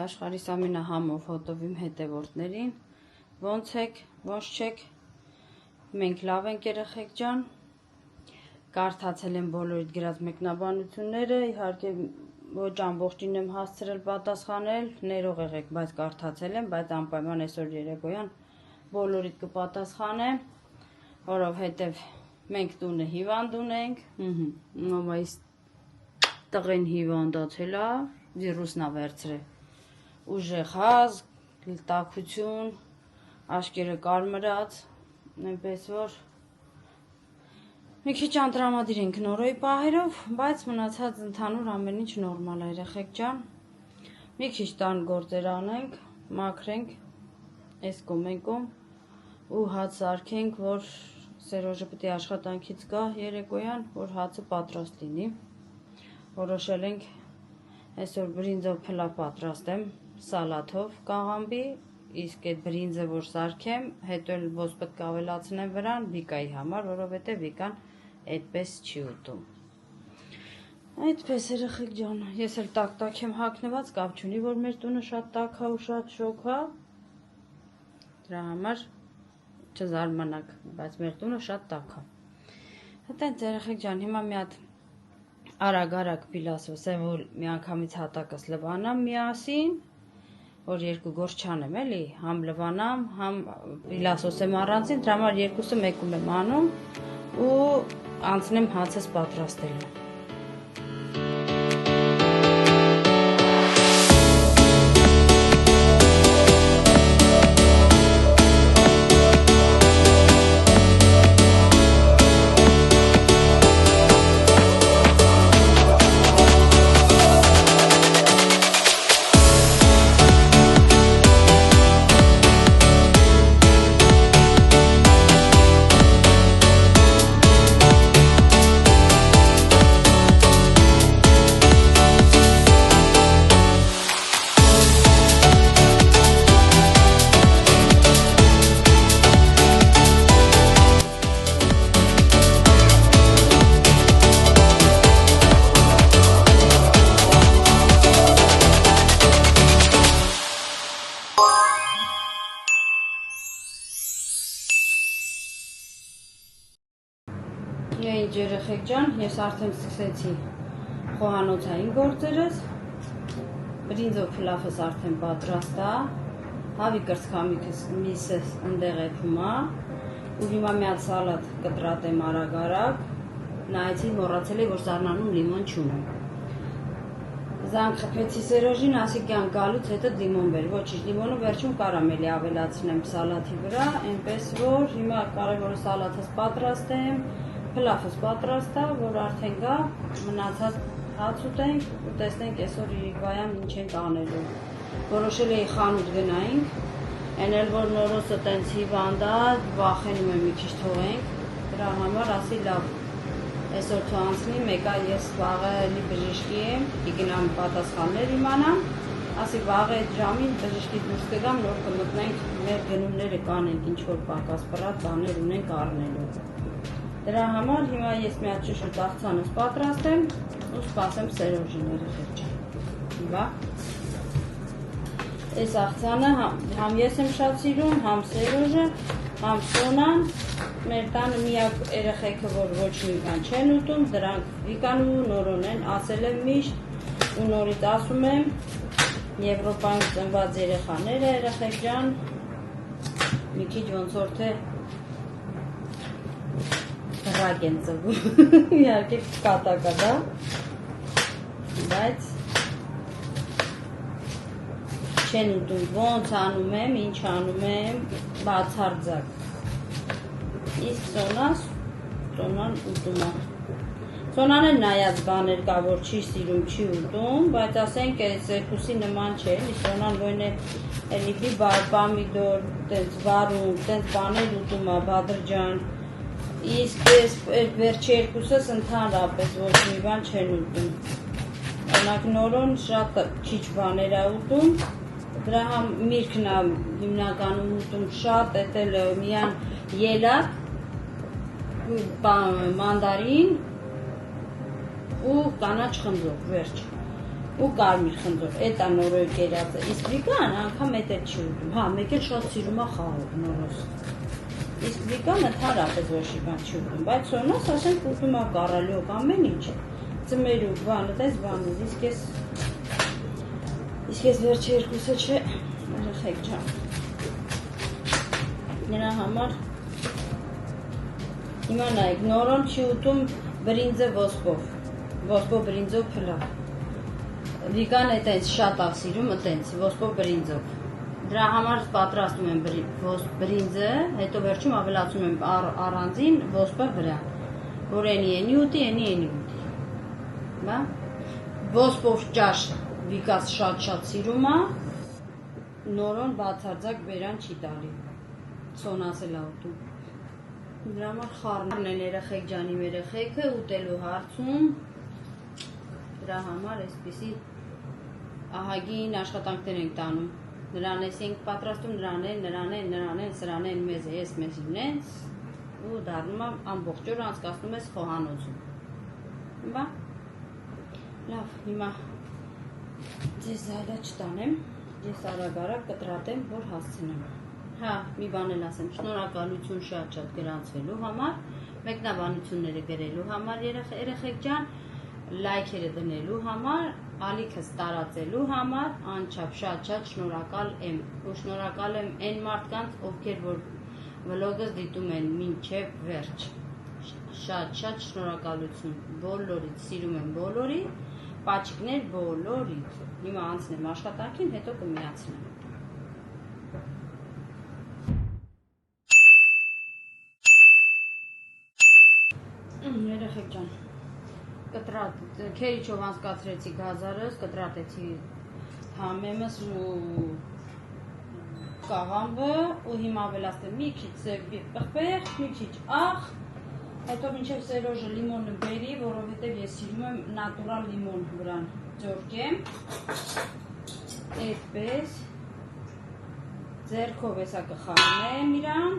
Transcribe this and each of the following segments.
աշխարհիս ամենահամով հոտով իմ հետևորդներին, ոնց եք, ոնց չեք, մենք լավ ենք երեխեք ջան, կարդացել եմ բոլորիդ գրած մեկնաբանությունները, իհարկե ոչ ամբողջին եմ հասցրել պատասխանել, ներող եղեք, բայց կարդացել եմ, բայց անպայման այսօր երեկոյան բոլորիդ կպատասխանեմ, որովհետև մենք տունը հիվանդ ունենք, մամայիս տղեն հիվանդացել է, վիրուսն է վերցրել, ուժեղ հազ, տաքություն, աշկերը կարմրած, այնպես որ մի քիչ անտրամադիր ենք նորոյի պահերով, բայց մնացած ընդհանուր ամեն ինչ նորմալ է երեխեք ջան, մի քիչ տան գործեր անենք, մաքրենք, այս կոմենկում ու հաց սարքենք, որ Սերոժը պետք է աշխատանքից գա երեկոյան, որ հացը պատրաստ լինի, որոշել ենք այսօր բրինձով փլավ պատրաստեմ, սալաթով կաղամբի, իսկ այդ բրինձը որ սարքեմ, հետո էլ ոնց պետք է ավելացնեմ վրան Վիկայի համար, որովհետև Վիկան այդպես չի ուտում։ Այդպես երեխեք ջան, ես էլ տակ եմ հագնված, կապ չունի, որ մեր տունը շատ տաք է ու շատ շոգ է, դրա համար չզարմանաք, բայց մեր տունը շատ տաք է։ Հետենց երեխեք ջան, հիմա մի հատ արագ պիլասոսեմ, որ մի անգամից հատակս լվանամ միասին, որ երկու գործ չանեմ էլի, համ լվանամ, համ պիլասոսեմ առանցին, դրա համար երկուսը մեկում եմ անում ու անցնեմ հացս պատրաստելու։ Ինչ երեխեք ջան, ես արդեն սկսեցի խոհանոցային գործերս, բրինձով փլավս արդեն պատրաստ է, հավի կրծքամիքս միսս ընդեղ էփում է, ու հիմա մի հատ սալատ կտրատեմ արագ, նայեցի մոռացել էի, որ զարնանում լիմոն չունեմ։ Զանգ խփեցի Սերոժին, ասի կյան գալուց հետո լիմոն բեր, ոչինչ, լիմոնը վերջում կարամ էլի ավելացնեմ սալաթի վրա, այնպես որ հիմա կարևորը սալաթս պատրաստեմ, փլավս պատրաստ է, որ արդեն գա, մնացած հաց ուտենք ու տեսնենք այսօր Իրիկվայան ինչ ենք անելու։ Որոշել էի խանութ գնայինք, այն էլ որ նորոսը տենց հիվանդ է, վախենում եմ մի քիչ թողենք, դրա համար ասի լավ, այսօր թողանցնի, մեկը ես վաղը էլի բժշկի եմ, կգնամ պատասխաններ իմանամ, ասի վաղը այդ ժամին բժշկից դուրս կգամ, նոր կմտնենք, մեր գնումները կանենք, ինչ որ պակաս պրատ բաներ ունենք առնելու։ Դրա համար հիմա ես մի հատ շուշուտ աղցանս պատրաստեմ ու սպասեմ Սերոժին երեխեք ջան։ Հիմա այս աղցանը համ ես եմ շատ սիրում, համ Սերոժը, համ Սոնան, մեր տանը միակ երեխեքը, որ ոչ մի բան չեն ուտում, դրանք Վիկան ու Նորոն են, ասել եմ միշտ ու նորից ասում եմ, Եվրոպայում ծնված երեխաները երեխեք ջան, մի քիչ ոնց որ թե ռակ են ծվում, իհարկե կատակա դա, բայց չեն ուտում, ոնց անում եմ, ինչ անում եմ, բացարձակ, իսկ Սոնան ուտում է, Սոնան էլ նայած բաներ կա, որ չի սիրում, չի ուտում, բայց ասենք այս երկուսի նման չէ, Սոնան ոյն է էլիպի պամիդոր, տենց վարում, տենց բաներ ուտում է, Բադրջան, իսկ ես վերջի երկուսս ընդհանրապես ոչ մի բան չեն ուտում, օրինակ Նորոն շատ քիչ բաներ է ուտում, դրա միրգն է հիմնականում ուտում շատ, էդ էլ միան ելակ, մանդարին ու կանաչ խնձող, վերջ, ու կարմիր խնձոր, էտա նորոյ կերածը, իսկ վիկան անգամ էտ էլ չի ուտում, հա, մեկ էլ շատ սիրում է խաղով նորոս, իսկ վիկանը թարապես ոչի բան չի ուտում, բայց սոնոս ասենք ուտում է կարալյոկ ամեն ինչ, ծմերուկ, բանը, տես բանը, իսկ ես վերջը երկուսը չէ, երեխեք ջան, նրա համար, հիմա նայեք, նորոն չի ուտում բրինձը ոսպով բրինձով փլավ, վիկան էտենց շատ աղ սիրում էտենց ոսպով բրինձով, դրա համար պատրաստում եմ բրինձը, հետո վերջում ավելացում եմ առանձին ոսպը վրա, որ ენი ուտի, բա, ոսպով ճաշ վիկաս շատ սիրում է, նորոն բացարձակ բերան չի տալի, սոնաս էլ ուտում, դրա համար խառնն են երեխեք ջանի երեխեքը ուտելու հարցում, դրա համար այսպիսի ահագին աշխատանքներ ենք տանում, նրան ես ենք պատրաստում, նրան են, սրան են մեզ է, ես մեզ ինենց, ու դարնում ամբողջ օր անցկացնում ես խոհանոցում, բա, լավ, հիմա ձեզ զայլա չտանեմ, ես արագ կտրատեմ, որ հասցնեմ, հա, մի բան էլ ասեմ, շնորհակալություն շատ գրանցվելու համար, մեկնաբանությունները գրելու համար երեխեք ջան, լայքերը դնելու համար, ալիքս տարածելու համար, անչափ շատ շնորհակալ եմ, ու շնորհակալ եմ այն մարդկանց, ովքեր որ վլոգս դիտում են մինչև վերջ, շատ շնորհակալություն, բոլորից, սիրում եմ բոլորի, պաչիկներ բոլորից, հիմա անցնեմ աշխատանքին, հետո կմիացնեմ։ Երեխեք ջան, քերիչով անցկացրեցի գազարս, կտրատեցի համեմս ու կաղամբը ու հիմա ավելացնեմ մի քիչ սև պղպեղ, մի քիչ աղ, հետո մինչև Սերոժը լիմոնը բերի, որովհետև ես սիրում եմ նատուրալ լիմոն վրան ձորկեմ, այդպես, ձեռքով էսա կխառնեմ իրան,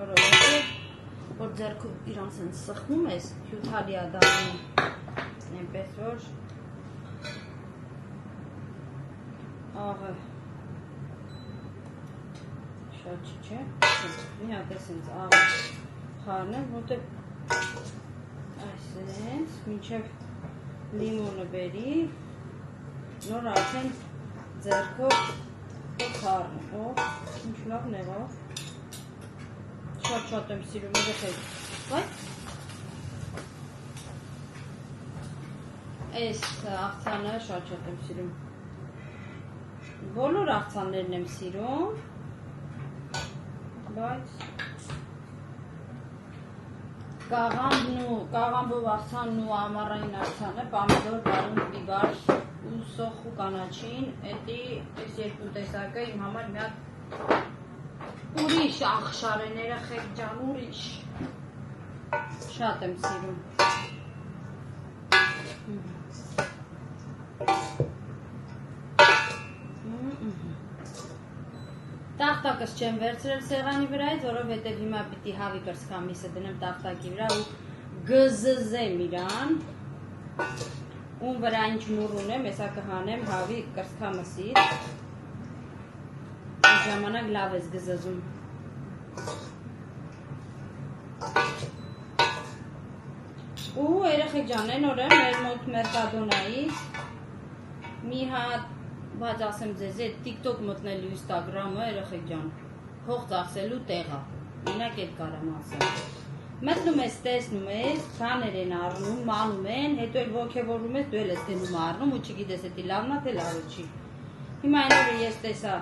որովհետև որ ձեռքով իրան սենց սխմում ես, հյութալի ադարում, այնպես որ աղը շատ չի, մի հատ է սենց աղը խառնեմ, որտեղ այսենց, մինչև լիմոնը բերի, նոր արդեն ձեռքով կխառնեմ, ինչ լավ նեղավ, շատ եմ սիրում երեխեք, բայց այս աղցանը շատ եմ սիրում, բոլոր աղցաններն եմ սիրում, բայց կաղամբով աղցանն ու ամառային աղցանը, պամիդոր, բարուն, բիբար ու սոխ ու կանաչին, էդի այս երկու տեսակը իմ համար մի հատ ուրիշ աղշար են երեխեք ջան, ուրիշ, շատ եմ սիրում, տախտակս չեմ վերցրել սեղանի վրայից, որովհետև հիմա պիտի հավի կրսկամիսը դնեմ տախտակի վրա ու գզզեմ իրան, ում վրա ինչ մուր ունեմ, եսա կհանեմ հավի կրսկամսից, ժամանակ լավ ես գզզում, ու երեխեք ջան, են օրը մեր մոտ Մերկադոնայից մի հատ, բայց ասեմ ձեզ, այդ տիկտոկ մտնելու ինստագրամը երեխեք ջան, հող ծախսելու տեղա, մենակ էդ կարամ ասեմ, մտնում ես, տեսնում ես, բաներ են առնում, մանում են, հետո էլ ոգևորում ես, դու էլ ես դնում առնում ու չգիտես էդի լավնա թե լավը չի, հիմա այն օրը ես տեսա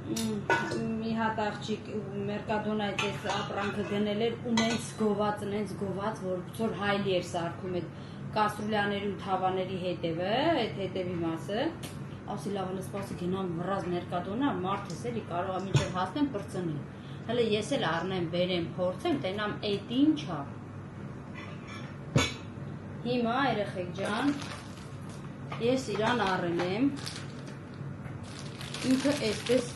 մի հատ աղջիկ Մերկադոնայից այս ապրանքը գնել էր ու նենց գոված, որ ծոր հայլի էր սարքում այդ կաստրուլյաների ու թավաների հետևը, այդ հետևի մասը, ասի լավն սպասի գնամ վրազ Մերկադոնա, մարդս էլի կարող է մինչև հասնեմ պրծնի, հələ ես էլ առնեմ, բերեմ, փորձեմ, տենամ այդ ինչա, հիմա երեխեք ջան, ես իրան առել եմ, ինքը այսպես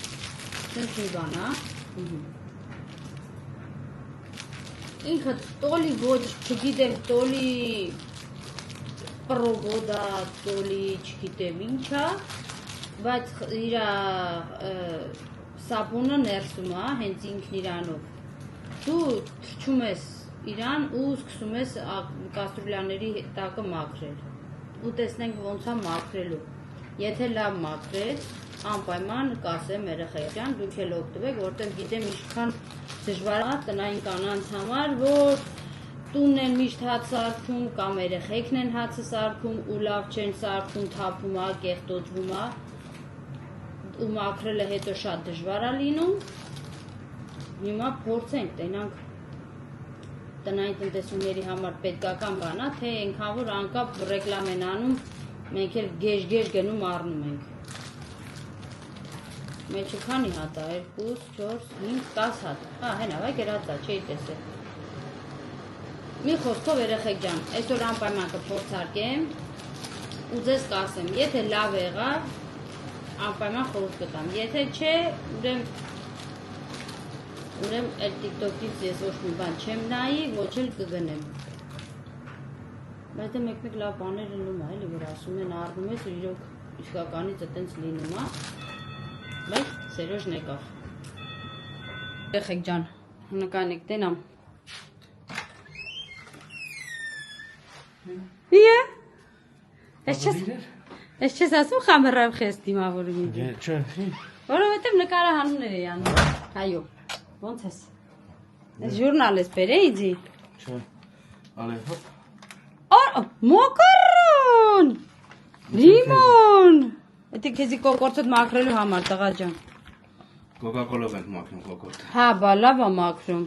Սենց մի բան, ինքը տոլի ոչ, չգիտեմ, տոլի պրոգոդա, տոլի, չգիտեմ ինչա, բայց իր սապունը ներսում է, հենց ինքն իրանով։ Դու թրջում ես իրան ու սկսում ես կաստրուլյաների տակը մաքրել։ Ու տեսնենք ոնց է մաքրելու։ Եթե լավ մաքրես, անպայման կասեմ երեխեքի ջան, դուք էլ օգտվեք, որտեղ գիտեմ ինչքան դժվար է տնային կանանց համար, որ տունն են միշտ հաց սարքում կամ երեխեքն են հացը սարքում ու լավ չեն սարքում, թափում է, կեղտոծվում է ու մաքրելը հետո շատ դժվար է լինում։ Հիմա փորձենք, տենանք տնային տնտեսուների համար պետքական բան է, թե այնքան որ անկապ ռեկլամ են անում, մենք էլ գեժ գնում առնում ենք։ Մեջը քանի հատ է, 2, 4, 5, 10 հատ։ Հա, հենա, վայ գերածա, չէի տեսել։ Մի խոսքով երեխեք ջան, այսօր անպայման կփորձարկեմ ու ձեզ կասեմ, եթե լավ եղավ, անպայման խորհուրդ կտամ, եթե չէ, ուրեմն այդ TikTok-ից ես ոչ մի բան չեմ նայի, ոչ էլ կգնեմ։ Բայց դե մեկ-մեկ լավ բաներ լինում է, էլի որ ասում են առնում ես ու իրոք իսկականից այտենց լինում է։ Բայց Սերոժն եկավ։ Երեխեք ջան, նկանեք տենամ։ Իե։ Ես չես ասում խամերավ խես դիմավորում ինձ։ Չէ։ Որովհետև նկարահանումներ էի անում։ Այո։ Ոնց ես։ Ես ժուրնալ ես բերե իձի։ Չէ։ Ալե հոպ։ Մոկարոն։ Լիմոն։ Էդի քեզի կոկորտդ մաքրելու համար տղա ջան։ Կոկա-կոլով ենք մաքրում կոկորտը։ Հա, բա լավ է մաքրում։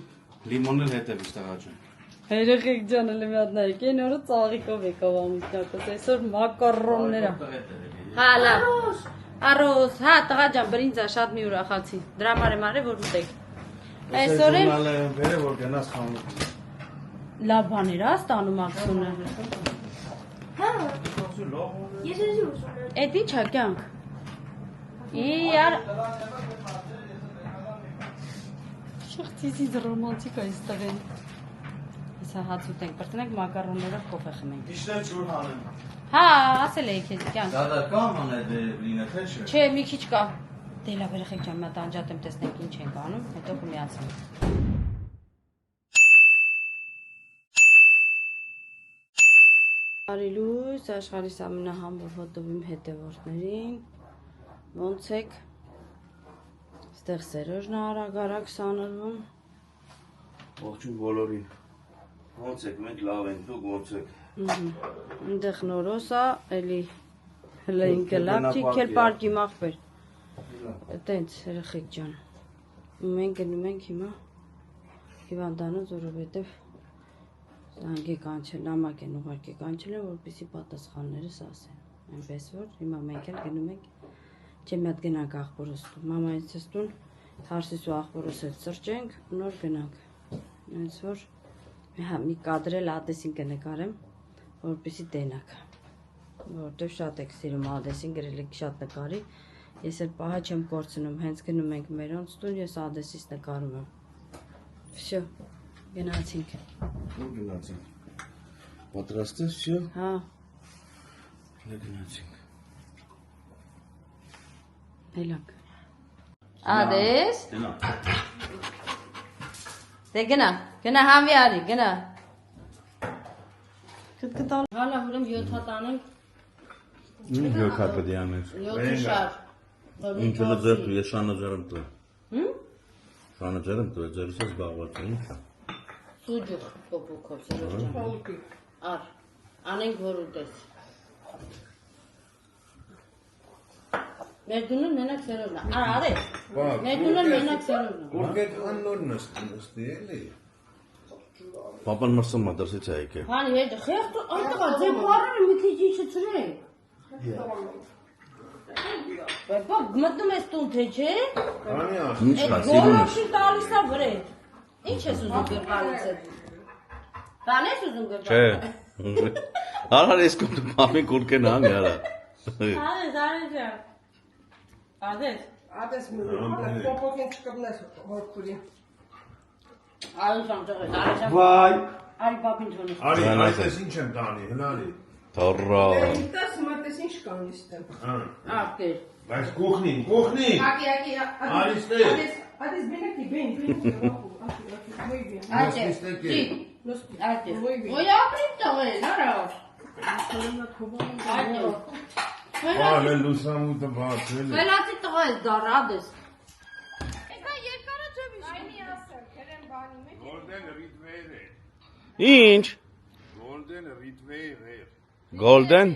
Լիմոնն էլ հետևից տղա ջան։ Երեխեք ջան, էլի մի հատ նայեք, այն օրը ծաղիկով եկավ ամուսնակս, այսօր մակարոնները։ Հա, լավ։ Առոս, հա, տղա ջան, բրինձա շատ մի ուրախացի։ Դրա համար եմ արել, որ ուտեք։ Այսօր էլ բերե որ գնաս խանում։ լավ բաներ է ստանում ակսունը։ Հա։ Ես էսի ուզում եմ։ Էդ ի՞նչ է կյանք։ Իար։ Շղթիզից ռոմանտիկ է ստեղեն։ Հեսա հաց ուտենք, պրտնենք մակարոններով կոֆե խմենք։ Իշտեն ջուր հանեմ։ Հա, ասել էի քեզ կյանք։ Դա կամ անե դե լինե թե չէ։ Չէ, մի քիչ կա։ Դե լավ երեխեք ջան, մատ անջատեմ տեսնենք ինչ ենք անում, հետո կմիացնենք։ Արիլույս, աշխարհիս ամենահամբոր հոտովիմ հետևորդներին, ոնց եք, ստեղ Սերոժն արագ սանրվում։ Ողջույն բոլորին։ Ոնց եք, մենք լավ ենք, դուք ոնց եք։ Ընդեղ նորոսա, էլի հլինքը լավ չի, քել պարկի մախբեր։ Տենց երեխեք ջան։ Մենք գնում ենք հիմա հիվանդանոց, որովհետև զանգի կանչել, նամակ են ուղարկի կանչել են, որպեսզի պատասխաններս ասեն։ Այնպես որ հիմա մենք էլ գնում ենք, չէ մի հատ գնանք աղբորս տուն, մամայից տուն, Թարսիս ու աղբորս հետ սրճենք, նոր գնանք։ Այնպես որ մի կադրել ադեսին կնկարեմ, որպեսզի տենակ։ Որտեվ շատ եք սիրում ադեսին, գրել եք շատ նկարի, ես էլ պահա չեմ կորցնում, հենց գնում ենք մերոնց տուն, ես ադեսից նկարում եմ։ Всё, գնացինք։ Ուր գնացինք։ Պատրաստ ես, всё։ Հա։ Գնացինք։ Հելակ։ Ադես։ Դենա։ Դե գնա համվի արի, գնա։ Կտկտալ։ Հալա ուրեմ 7 հատ անենք։ Ինչ յոքա պետք է անես։ 7 շար։ Ինչ էլ ձեր ես շանը ձերում տու։ Շանը ձերում տու, ձերս ես զբաղված եմ։ Սուջուխ փոփոխով Սերոջ։ Ար։ Անենք որ ուտես։ Մեր դունը մենակ Սերոջն է։ Արա, արես։ Մեր դունը մենակ Սերոջն է։ Ուրկետ աննոր նստի էլի։ Պապան մրսում է դրսից է եկել։ Հանի հետ խեղտ այնտեղ է ձեր բառերը մի քիչ իջեցրե։ Բա մտնում ես տուն թե չէ։ Անի ասում։ Ինչ կա, սիրուն ես։ Գոլոշի տալիս է վրե։ Ինչ ես ուզում գրպանից հետ։ Բան ես ուզում գրպանից։ Չէ։ Արար ես կոմ մամին կուրկեն անի արա։ Արես ջան։ Ադես։ Ադես մուլի, պոպոքեն չկրնես հորքուրի։ Արես ջան, արես ջան։ Վայ։ Արի պապին թոնի։ Արի, Այսպես ինչ եմ տանի, հնարի։ Թոռա։ Ինտաս մատես ինչ կան իստեմ։ Ակեր։ Բայց կուխնի։ Ակի, Արիստե։ Ադես բենակի, բեն, Այդե։ Այդե։ Ոյ ապրիտ տղեն, արա։ Այդե։ Ալե լուսամուտը բացել է։ Խելացի տղա ես դարադես։ Եկա երկարը ջոբի շայնի ասել, քերեն բանի մեջ։ Golden Retriever. Ինչ։ Golden Retriever. Golden։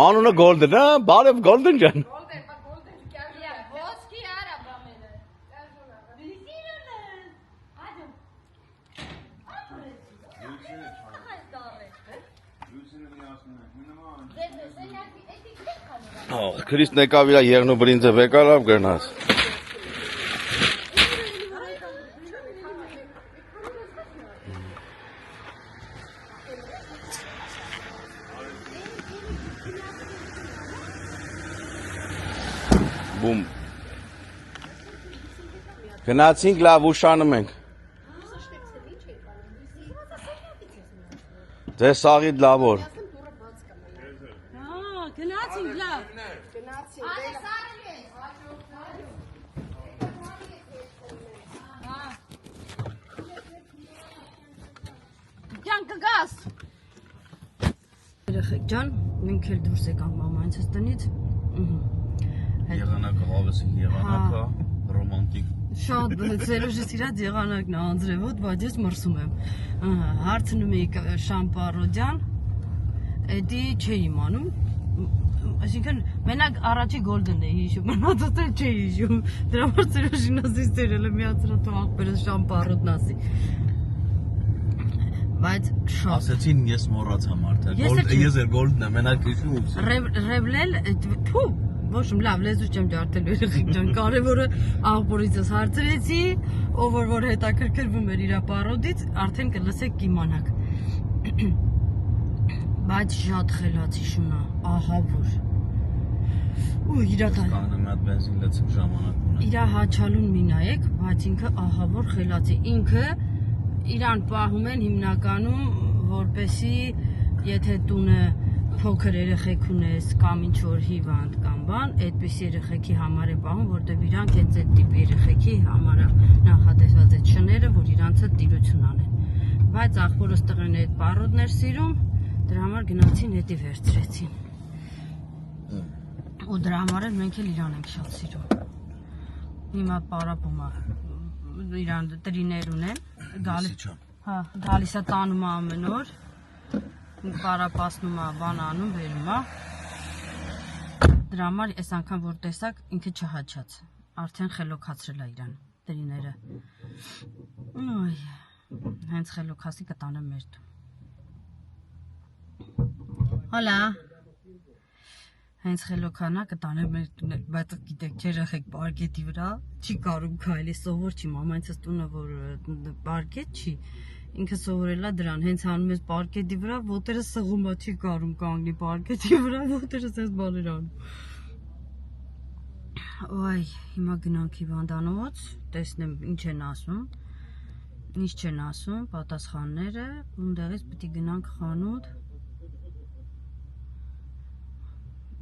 Անունը Golden է, բարև Golden ջան։ Գոլդեն, բա գոլդեն կյա ոսկի արա բամերը։ Լիսիրն է։ Այդո։ Lucy'nin yasını. Minimum. Քրիստ եկավ իր եղնու բրինձը վեկալավ գնաց։ Բում։ Գնացինք լավ ուշանում ենք։ Դե սաղիդ լավ որ։ Գնացինք լավ։ Այ սարել է։ Ջան կգաս։ Երեխեք ջան, մենք էլ դուրս եկանք մամայից տնից։ Եղանակը հավես եղանակա, ռոմանտիկ։ Շատ Սերոժից իրաց եղանակն է անձրևոտ, բայց ես մրսում եմ։ Հարցնում էի Շամպարոդյան, էդի չէի իմանում։ Այսինքն մենակ առաջի Golden էի հիշում, մնացածը չէի հիշում։ Դրա համար Սերոժին ասի սերել եմ միացրա թող աղբերս Շամպարոդն ասի։ Բայց շատ Ասեցին ես մոռացամ արդեն։ Ես էլ Golden-ը մենակ հիշում եմ։ Ռևլել, թու, ոչ լավ լեզու չեմ ջարդելու երեխեք ջան, կարևորը աղբորիցս հարցրեցի, ով որ հետաքրքրվում էր իր պարոդից, արդեն կլսեք կիմանաք։ Բայց շատ խելացի շունա, ահա որ։ Ու իրա Կանը մի հատ բենզին լցեմ ժամանակ ունեմ։ իրա հաչալուն մի նայեք, բայց ինքը ահա որ խելացի, ինքը իրան պահում են հիմնականում, որպեսի եթե տունը փոքր երեխեք ունես կամ ինչ-որ հիվանդ կամ բան, այդպիսի երեխեքի համար է պահում, որտեղ իրանք հենց այդ տիպ երեխեքի համար նախատեսված այդ շները, որ իրանցը տիրություն անեն։ Բայց աղբորս տղեն այդ պարոդներ սիրում, դրա համար գնացին հետի վերցրեցին։ Ու դրա համար էլ մենք էլ իրան ենք շատ սիրում։ Հիմա պարապում է, իրան տրիներ ունեն, գալիս է տանում է ամեն օր, պարապասնում է, բան անում, վերում է։ Դրա համար այս անգամ որ տեսակ ինքը չհաչաց, արդեն խելոքացրել է իրան տրիները։ Հենց խելոքասի կտանեմ մեր տուն։ Հոլա։ Հենց խելոքանա կտանեմ մեր տուն, բայց գիտեք երեխեք պարկետի վրա չի կարում քայլի, սովոր չի, մամայցս տունը որ պարկետ չի, ինքը սովորել է դրան, հենց հանում ես պարկետի վրա, ոտերը սղում է, չի կարում կանգնի պարկետի վրա, ոտերը սես բաներ անում։ Ոայ, հիմա գնանք հիվանդանոց, տեսնեմ ինչ են ասում, ինչ չեն ասում, պատասխանները, ունդեղից պիտի գնանք խանութ,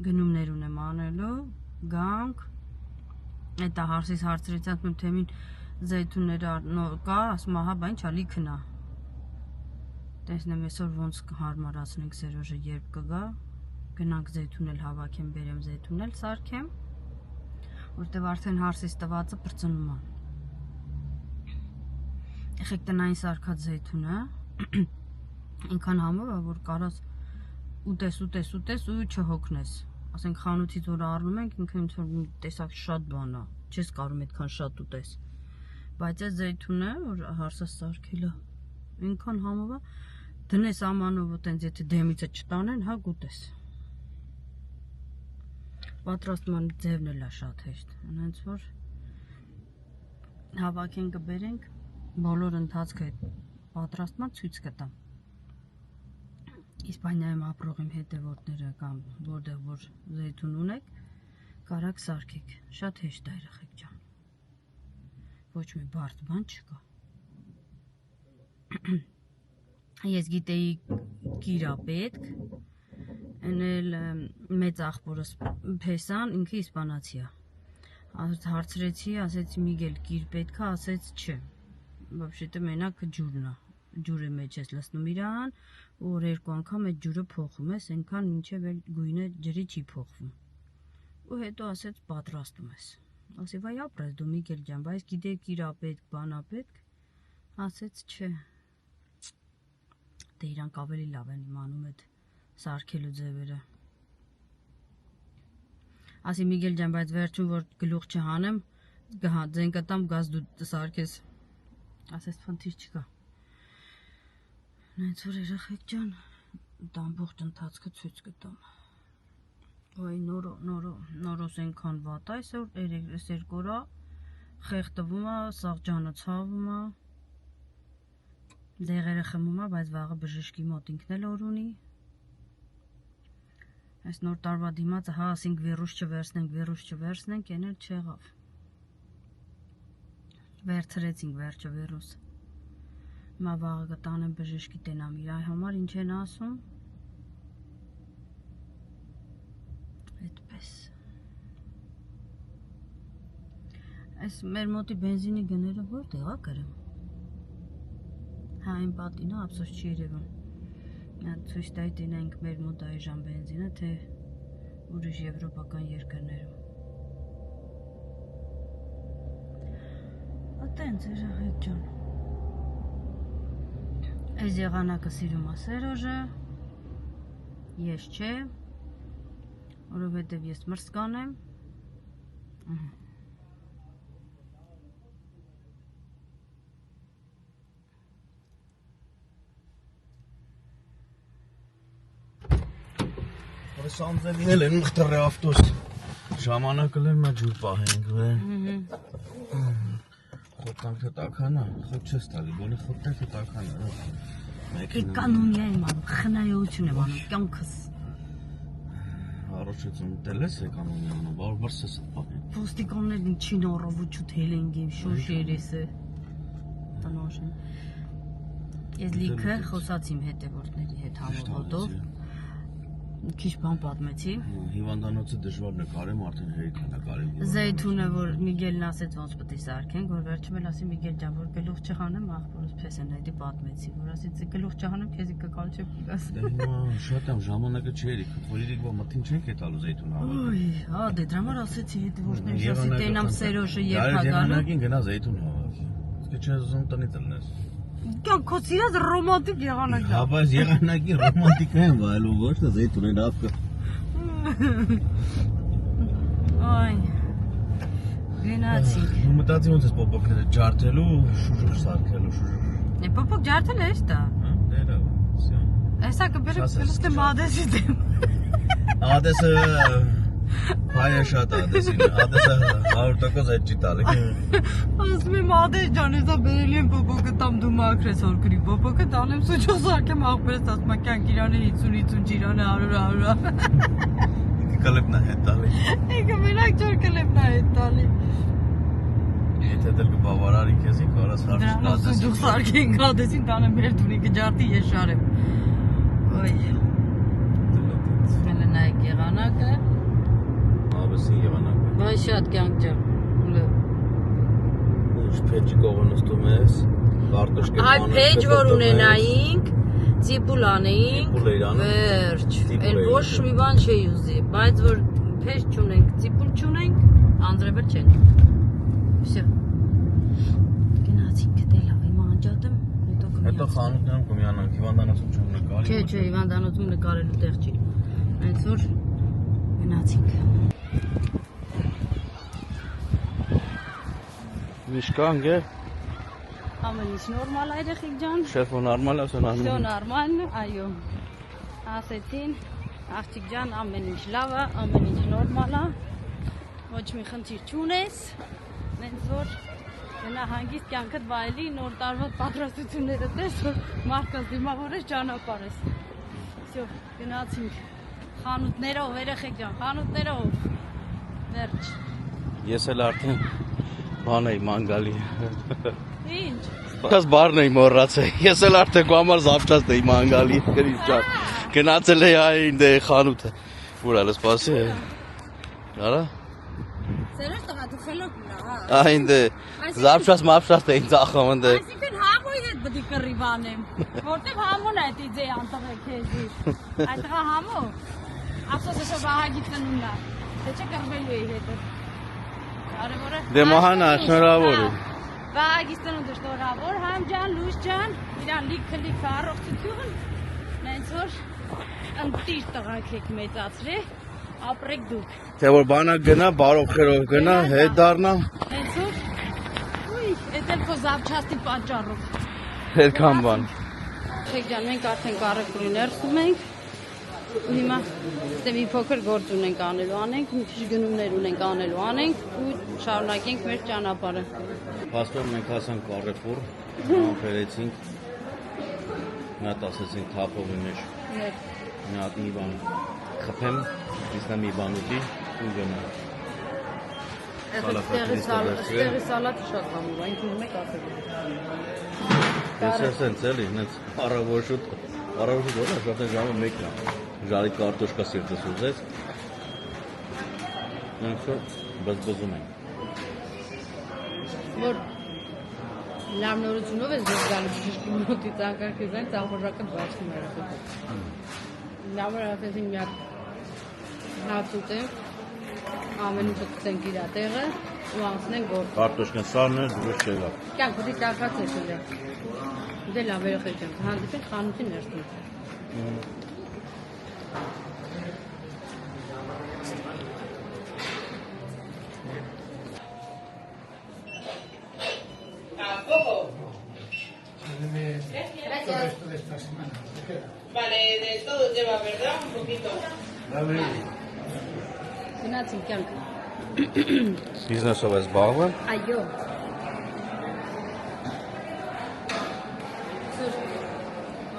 գնումներ ունեմ անելու, գանք, էտա հարսից հարցրեցանք մեմ թեմին զեյթունները կա, ասում ահա բա ինչ ալիքն է։ Տեսնեմ այսօր ոնց հարմարացնենք Սերոժը երբ կգա, գնանք զեյթուն էլ հավաքեմ, բերեմ զեյթուն էլ սարքեմ, որտեվ արդեն հարսից տվածը պրծնում է։ Եղեք տնային սարքած զեյթունը, ինքան համով է, որ կարաս ուտես ու չհոգնես, ասենք խանութից որ առնում ենք, ինքը ինչ որ տեսակ շատ բան է, չես կարում այդքան շատ ուտես, բայց այս զեյթունը, որ հարսը սարքել է, ինքան համով է, դնես ամանով տենց եթե դեմիցը չտանեն, հա գուտես։ Պատրաստման ձևն էլ է շատ հեշտ, հենց որ հավաքենք կբերենք, բոլոր ընթացքը պատրաստման ցույց կտամ։ Իսպանիայում ապրող իմ հետևորդները կամ որտեղ որ զեյթուն ունեք, կարաք սարքեք, շատ հեշտ է երեխեք ջան, ոչ մի բարդ բան չկա։ Ես գիտեի կիրա պետք, Էնել մեծ աղբորս Փեսան, ինքը իսպանացի է։ Հարցրեցի, ասեցի Միգել գիր պետք է, ասեց չէ։ Вообще-то մենակ ջուրն է։ Ջուրի մեջ ես լցնում իրան, ու օր երկու անգամ այդ ջուրը փոխում ես, այնքան մինչև էլ գույնը ջրի չի փոխվում։ Ու հետո ասեց պատրաստում ես։ Ասի վայ ապրես դու Միգել ջան, բայց գիտեք իրա պետք, բանա պետք։ Ասեց չէ։ Դե իրանք ավելի լավ են իմանում այդ սարքելու ձևերը։ Ասի Միգել ջան, բայց վերջում որ գլուխ չհանեմ, ձեն կտամ գազ դու սարքես։ Ասես փնթիր չկա։ Նայց որ երեխեք ջան, ամբողջ ընթացքը ցույց կտամ։ Ոյ նորոս այնքան վատ է, այսօր երկու օր խեղտվում է, սաղջանը ցավում է։ Դեղերը խմում է, բայց վաղը բժշկի մոտ ինքն էլ օր ունի։ Այս նոր տարվա դիմացը հա ասենք վիրուս չվերցնենք, այն էլ չեղավ։ Վերցրեցինք վերջը վիրուս։ Հիմա վաղը կտանեմ բժշկի տենամ իր համար, ինչ են ասում։ Այդպես։ Այս մեր մոտի բենզինի գները որտեղ է գրեմ։ Հա այն պատինը ափսոս չի երևում։ Ցույց տայի տենանք մեր մոտ այժմ բենզինը, թե ուրիշ եվրոպական երկրներում։ Ատենց երեխեք ջան։ Այս եղանակը սիրում է Սերոժը, ես չէ, որովհետև ես մրսկան եմ։ Սանձելին են մխտրի ավտոս, ժամանակը լեն մա ջուր պահենք վեր։ Խոտանք հետաքանա, խոտ չես տալի, բոնի խոտանք հետաքանա։ Կանոնի եմ անում, խնայություն եմ անում, կյանքս։ Առաջեցում տել ես է կանոնի անում, բար բրս ես պահեն։ Ոստիկաններն չի նորովուչու թելենք եմ, շուշ երես է։ Տնոշ եմ։ Ես լիքը խոսացի իմ հետևորդների հետ համոհոտով։ Քիչ բան պատմեցի։ Հիվանդանոցը դժվար նկարեմ, արդեն հերիք է նկարեմ։ Զեյթունը, որ Միգելն ասեց ոնց պետք է սարքենք, որ վերջում էլ ասի Միգել ջան, որ գլուխ չհանեմ, աղբորս Փեսեն այդի պատմեցի, որ ասեցի գլուխ չհանեմ, քեզի կկալ չեք գաս։ Դե հիմա շատ եմ ժամանակը չերիք, խորիրիկ բա մտին չենք հետալու Զեյթուն հավաք։ Ոյ, հա, դե դրա համար ասեցի հետևորդների ասի տենամ Սերոժը երբ հա գալու։ Եղանակին գնա Զեյթուն հավաք։ Իսկ չես ուզում տնից ելնես։ Քո սիրած ռոմանտիկ եղանակ է։ Հա, բայց եղանակի ռոմանտիկ են վայելում, ոչ թե Զեյթունեն ավկը։ Այ։ Գնացինք։ Ու մտածի ոնց ես պոպոկները ջարդելու, շուժուր սարքելու, շուժուր։ Է պոպոկ ջարդել է էստա։ Հա, դերա, всё։ Էսա կբերեք դե մադեսի դեմ։ Ադեսը Հայը շատ ադեսին, ադեսը 100% այդ չի տալի։ Ասում եմ ադես ջան, էսա բերելի եմ պոպոկը տամ դու մաքրես հորկրի պոպոկը տանեմ սուջով սարքեմ աղբերս ասում եմ կյանք իրանը 50 ճիրանը 100 Կլեպնա հետ տալի։ Եկը մենակ չոր կլեպնա հետ տալի։ Եթե դել կբավարարի քեզի, կարաս հարց դրանով սուջով սարքենք ադեսին տանեմ մեր տունի կջարդի ես շարեմ։ Ոյ։ Հələ նայեք եղանակը։ Ավեսին եղանակը։ Վայ շատ կյանք ջան։ Ինչ փեջի կողը նստում ես, կարտոշկե Այ փեջ որ ունենայինք, ծիպուլ անեինք, վերջ, էլ ոչ մի բան չէի ուզի, բայց որ փեջ չունենք, ծիպուլ չունենք, անձրևել չենք։ Всё։ Գնացինք դե լավ, հիմա անջատեմ, հետո Հետո խանութներում կմիանանք, հիվանդանոցում չեմ նկարի։ Չէ, հիվանդանոցում նկարելու տեղ չի։ Հենց որ գնացինք։ Միշկան գե։ Ամեն ինչ նորմալ է երեխեք ջան։ Շեֆը նորմալ է, ասա Всё նորմալ։ նորմալ, այո։ Ասեցին, աղջիկ ջան, ամեն ինչ լավ է, ամեն ինչ նորմալ է։ Ոչ մի խնդիր չունես։ Հենց որ գնա հանգիստ կյանքդ վայելի, նոր տարվա պատրաստությունները տես, որ մարդկանց դիմավորես, ճանապարհես։ Всё, գնացինք։ Խանութներով, երեխեք ջան, խանութներով։ Վերջ։ Ես էլ արդեն բան էի ման գալի։ Ինչ։ Ես բարն էի մոռացել։ Ես էլ արդեն գոմար զապճած էի մանգալի գրիչ ջան։ Գնացել էի այն դե խանութը։ Ուր ալը սպասի։ Արա։ Սերս տղա դու խելոք նա, հա։ Այն դե զապճած մապճած էի ծախում ընդ։ Այսինքն համոյ հետ պետք է կռիվանեմ, որտեվ համոն է դիջեյ անտղը քեզի։ Այդ տղա համո։ Ափսոս է վահագի տնունն է։ Թե չէ կռվելու էի հետը։ Կարևորը։ Դե մահանա շնորհավոր է։ Վահագի տնուն շնորհավոր, համ ջան, լույս ջան, իրան լիքը առողջություն։ Նենց որ ընտիր տղաք եք մեծացրի, ապրեք դուք։ Թե որ բանակ գնա, բարով խերով գնա, հետ դառնա։ Հենց որ ուй, էդ էլ քո զապչաստի պատճառով։ Այդքան բան։ Եք ջան, մենք արդեն Կարեֆուրի ներսում ենք։ Հիմա դե մի փոքր գործ ունենք անելու անենք, մի քիչ գնումներ ունենք անելու անենք ու շարունակենք մեր ճանապարհը։ Փաստորեն մենք հասանք Կարեֆուր, ամփերեցինք, նա տասեցինք թափովի մեջ, մի հատ մի բան խփեմ, իսկ մի բան ուտի ու գնա։ Այդտեղի սալատը շատ համով, այն քիչ մեկ ասել։ Ես ասենց էլի, նենց առավոտշուտ որը շատ է ժամը 1-ն է։ Ժարի կարտոշկա սիրտս ուզեց։ Մենք բզբզում ենք։ Որ լավ նորությունով ես դες գալու ճիշտ մոտից անկարգից այն ծաղորակը բացում էր։ Լավ ասեցին մի հատ հաց ուտենք, ամեն ինչ գցենք իր տեղը ու անցնենք գործ։ Կարտոշկան սարն է, դուրս չեղավ։ Կյանք ուտի տակած է շուտը։ Դե լավ երեխեք ջան, հանդիպենք խանութի ներսում։ Vale, de todo lleva, ¿verdad? Un poquito. Գնացին կյանք։ Բիզնեսով ես զբաղվում։ Այո։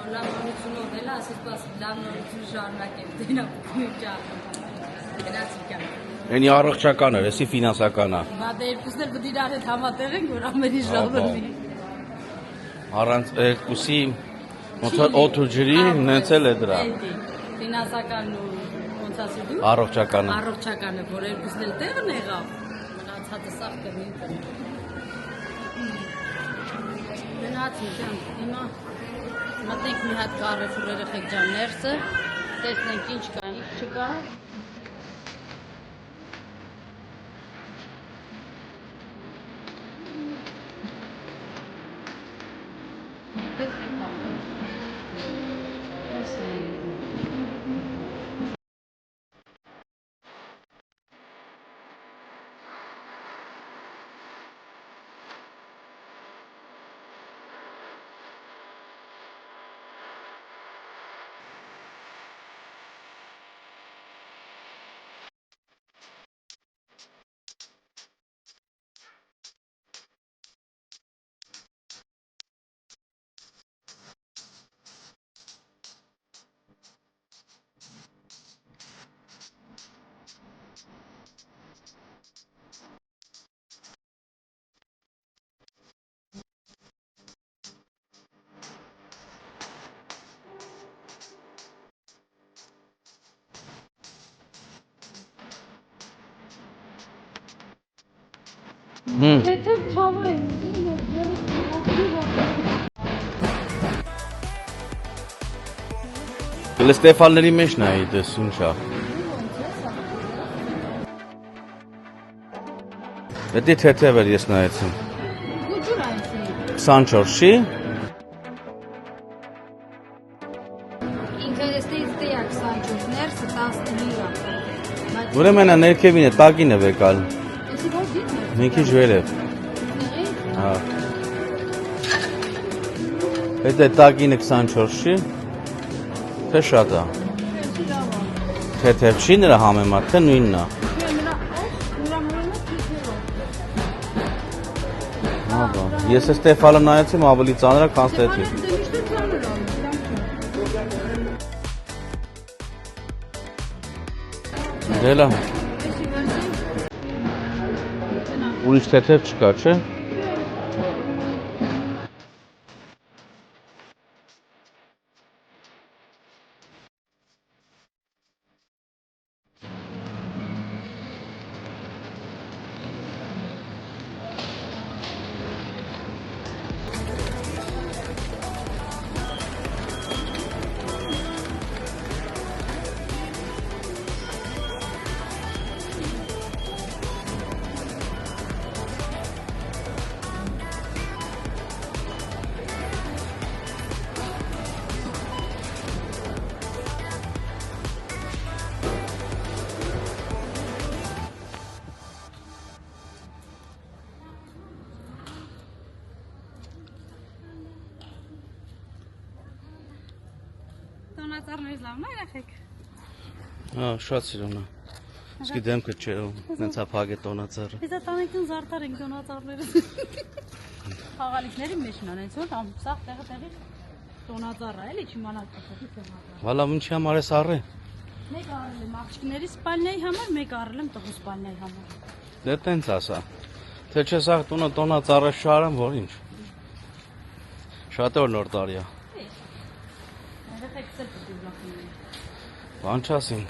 Լավ նորությունով էլ ասես բաս լավ նորություն շարունակեմ դենա ջան։ Գնացին կյանք։ Էնի առողջական է, էսի ֆինանսական է։ Բա դե երկուսն էլ պետք է իրար հետ համատեղ ենք, որ ամեն ինչ լավ լինի։ Առանց երկուսի ոնց որ օդ ու ջրի նենց էլ է դրա։ Ֆինանսական ու ոնց ասի դու։ Առողջականը։ Առողջականը, որ երկուսն էլ տեղն եղավ։ Մնացածը սաղ կմի։ Գնացին կյանք, հիմա մտենք մի հատ Կարեֆուր երեխեք ջան ներսը, տեսնենք ինչ կա, ինչ չկա։ Ստեֆանների մեջ նայի դες ինչա։ Դա թեթև էր ես նայեցին։ Գուջուր այնցի։ 24-ի։ Ինքը էստեից տեյա 24 ներսը 10 լիրա։ Ուրեմն ներքևին է, տակին է եկալ։ Էսի որ դիտ է։ Մի քիչ վերև։ Ների։ Հա։ Դա տակինը 24-ի։ Թե շատ է։ Էսի լավ է։ Թեթև չի նրա համեմատ, թե նույնն է։ Նրա մորոնը քիչերով։ Ահա։ Ես Ստեֆանը նայեցի, ավելի ծանր է, քան ստեթի։ Դե միշտ ծանր է։ Դե լավ։ Ուրիշ թեթև չկա, չէ՞։ տոնածառներից լավն է երեխեք։ Հա, շատ սիրուն է։ Իսկի դեմքը չէ, նենց հապագ է տոնածառը։ Իսկ տանեկին զարտար ենք տոնածառները։ Խաղալիքների մեջն անենց որ սաղ տեղի տոնածառը էլի չիմանալ կփոփի տոնածառը։ Վալա ինչի համար է սառը։ Մեկ առել եմ աղջիկների սպալնեի համար, մեկ առել եմ տղու սպալնեի համար։ Դե տենց ասա։ Թե չէ սաղ տունը տոնածառը շարեմ, որ ինչ։ Շատ է որ նոր տարի է։ Երեխեքս էլ պետք է ուրախանան։ Բան չասինք։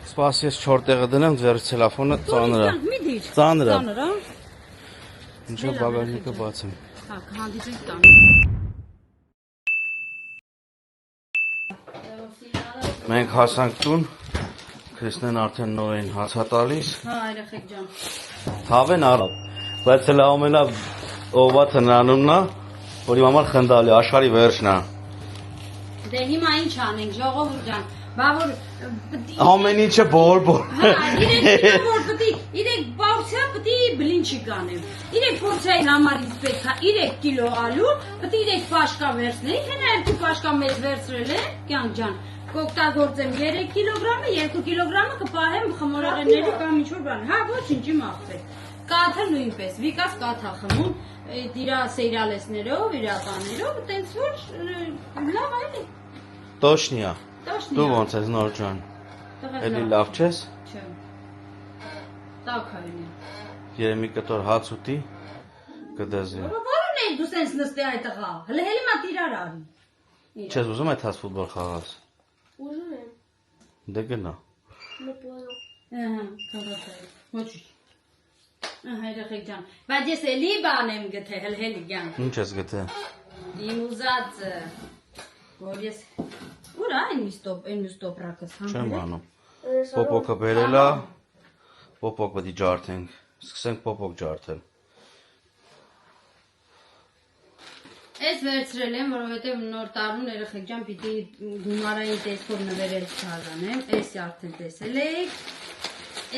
Սպասի ես 4 տեղը դնեմ, ձեռից տելեֆոնը ծանր է։ Մի դիր։ Ծանր է։ Ծանր է։ Ինչո բագաժնիկը բացեմ։ Հա, կհանդիպենք տան։ Մենք հասանք տուն։ Քրիստեն արդեն նոր էին հացա տալիս։ Հա, երեխեք ջան։ Թավեն առավ։ Բայց էլ ամենա ովա տնանումն է, որի համար խնդալի աշխարհի վերջն է։ Դե հիմա ինչ անենք, ժողովուրդ ջան։ Բա որ Ամեն ինչը բոր։ Հա, իրենք որ իրենք բարձր պետք է բլինչի կանեմ։ Իրենք փորձայի համարից պետք է 3 կիլո ալու, պետք է իրենք պաշկա վերցնեին, հենա 2 պաշկա մեծ վերցրել է, կյանք ջան։ Կօգտագործեմ 3 կիլոգրամը, 2 կիլոգրամը կպահեմ խմորեղենների կամ ինչ-որ բան։ Հա, ոչինչ իմ աղբեր։ Կաթը նույնպես, Վիկաս կաթա խմում, իրա սեյրալեսներով, իրականներով, տենց որ լավ այլի։ Տոշնիա։ Տոշնի։ Դու ոնց ես նոր ջան։ Էլի լավ չես։ Չէ։ Տակայնի։ Երեմի կտոր հաց ուտի կդեզի։ Որո՞ն է դու սենց նստի այդ տղա։ Հələ մատ իրար արի։ Չես ուզում այդ հաց ֆուտբոլ խաղաս։ Ուզում եմ։ Դե գնա։ Մոպլանո։ Ահա, քաղաքային։ Ոչինչ։ Ահա երեխեք ջան։ Բայց ես էլի բան եմ գտե, հələ ջան։ Ինչ ես գտե։ Իմ ուզածը։ Որ ես ուր այն միստոպրակս Չեմ անում։ Պոպոկը բերել է։ Պոպոկ պետք է ջարդենք։ Սկսենք պոպոկ ջարդել։ Ես վերցրել եմ, որովհետև նոր տարուն երեխեք ջան պիտի գումարային տեսքով նվերել չհազանեմ։ Էս արդեն տեսել եք։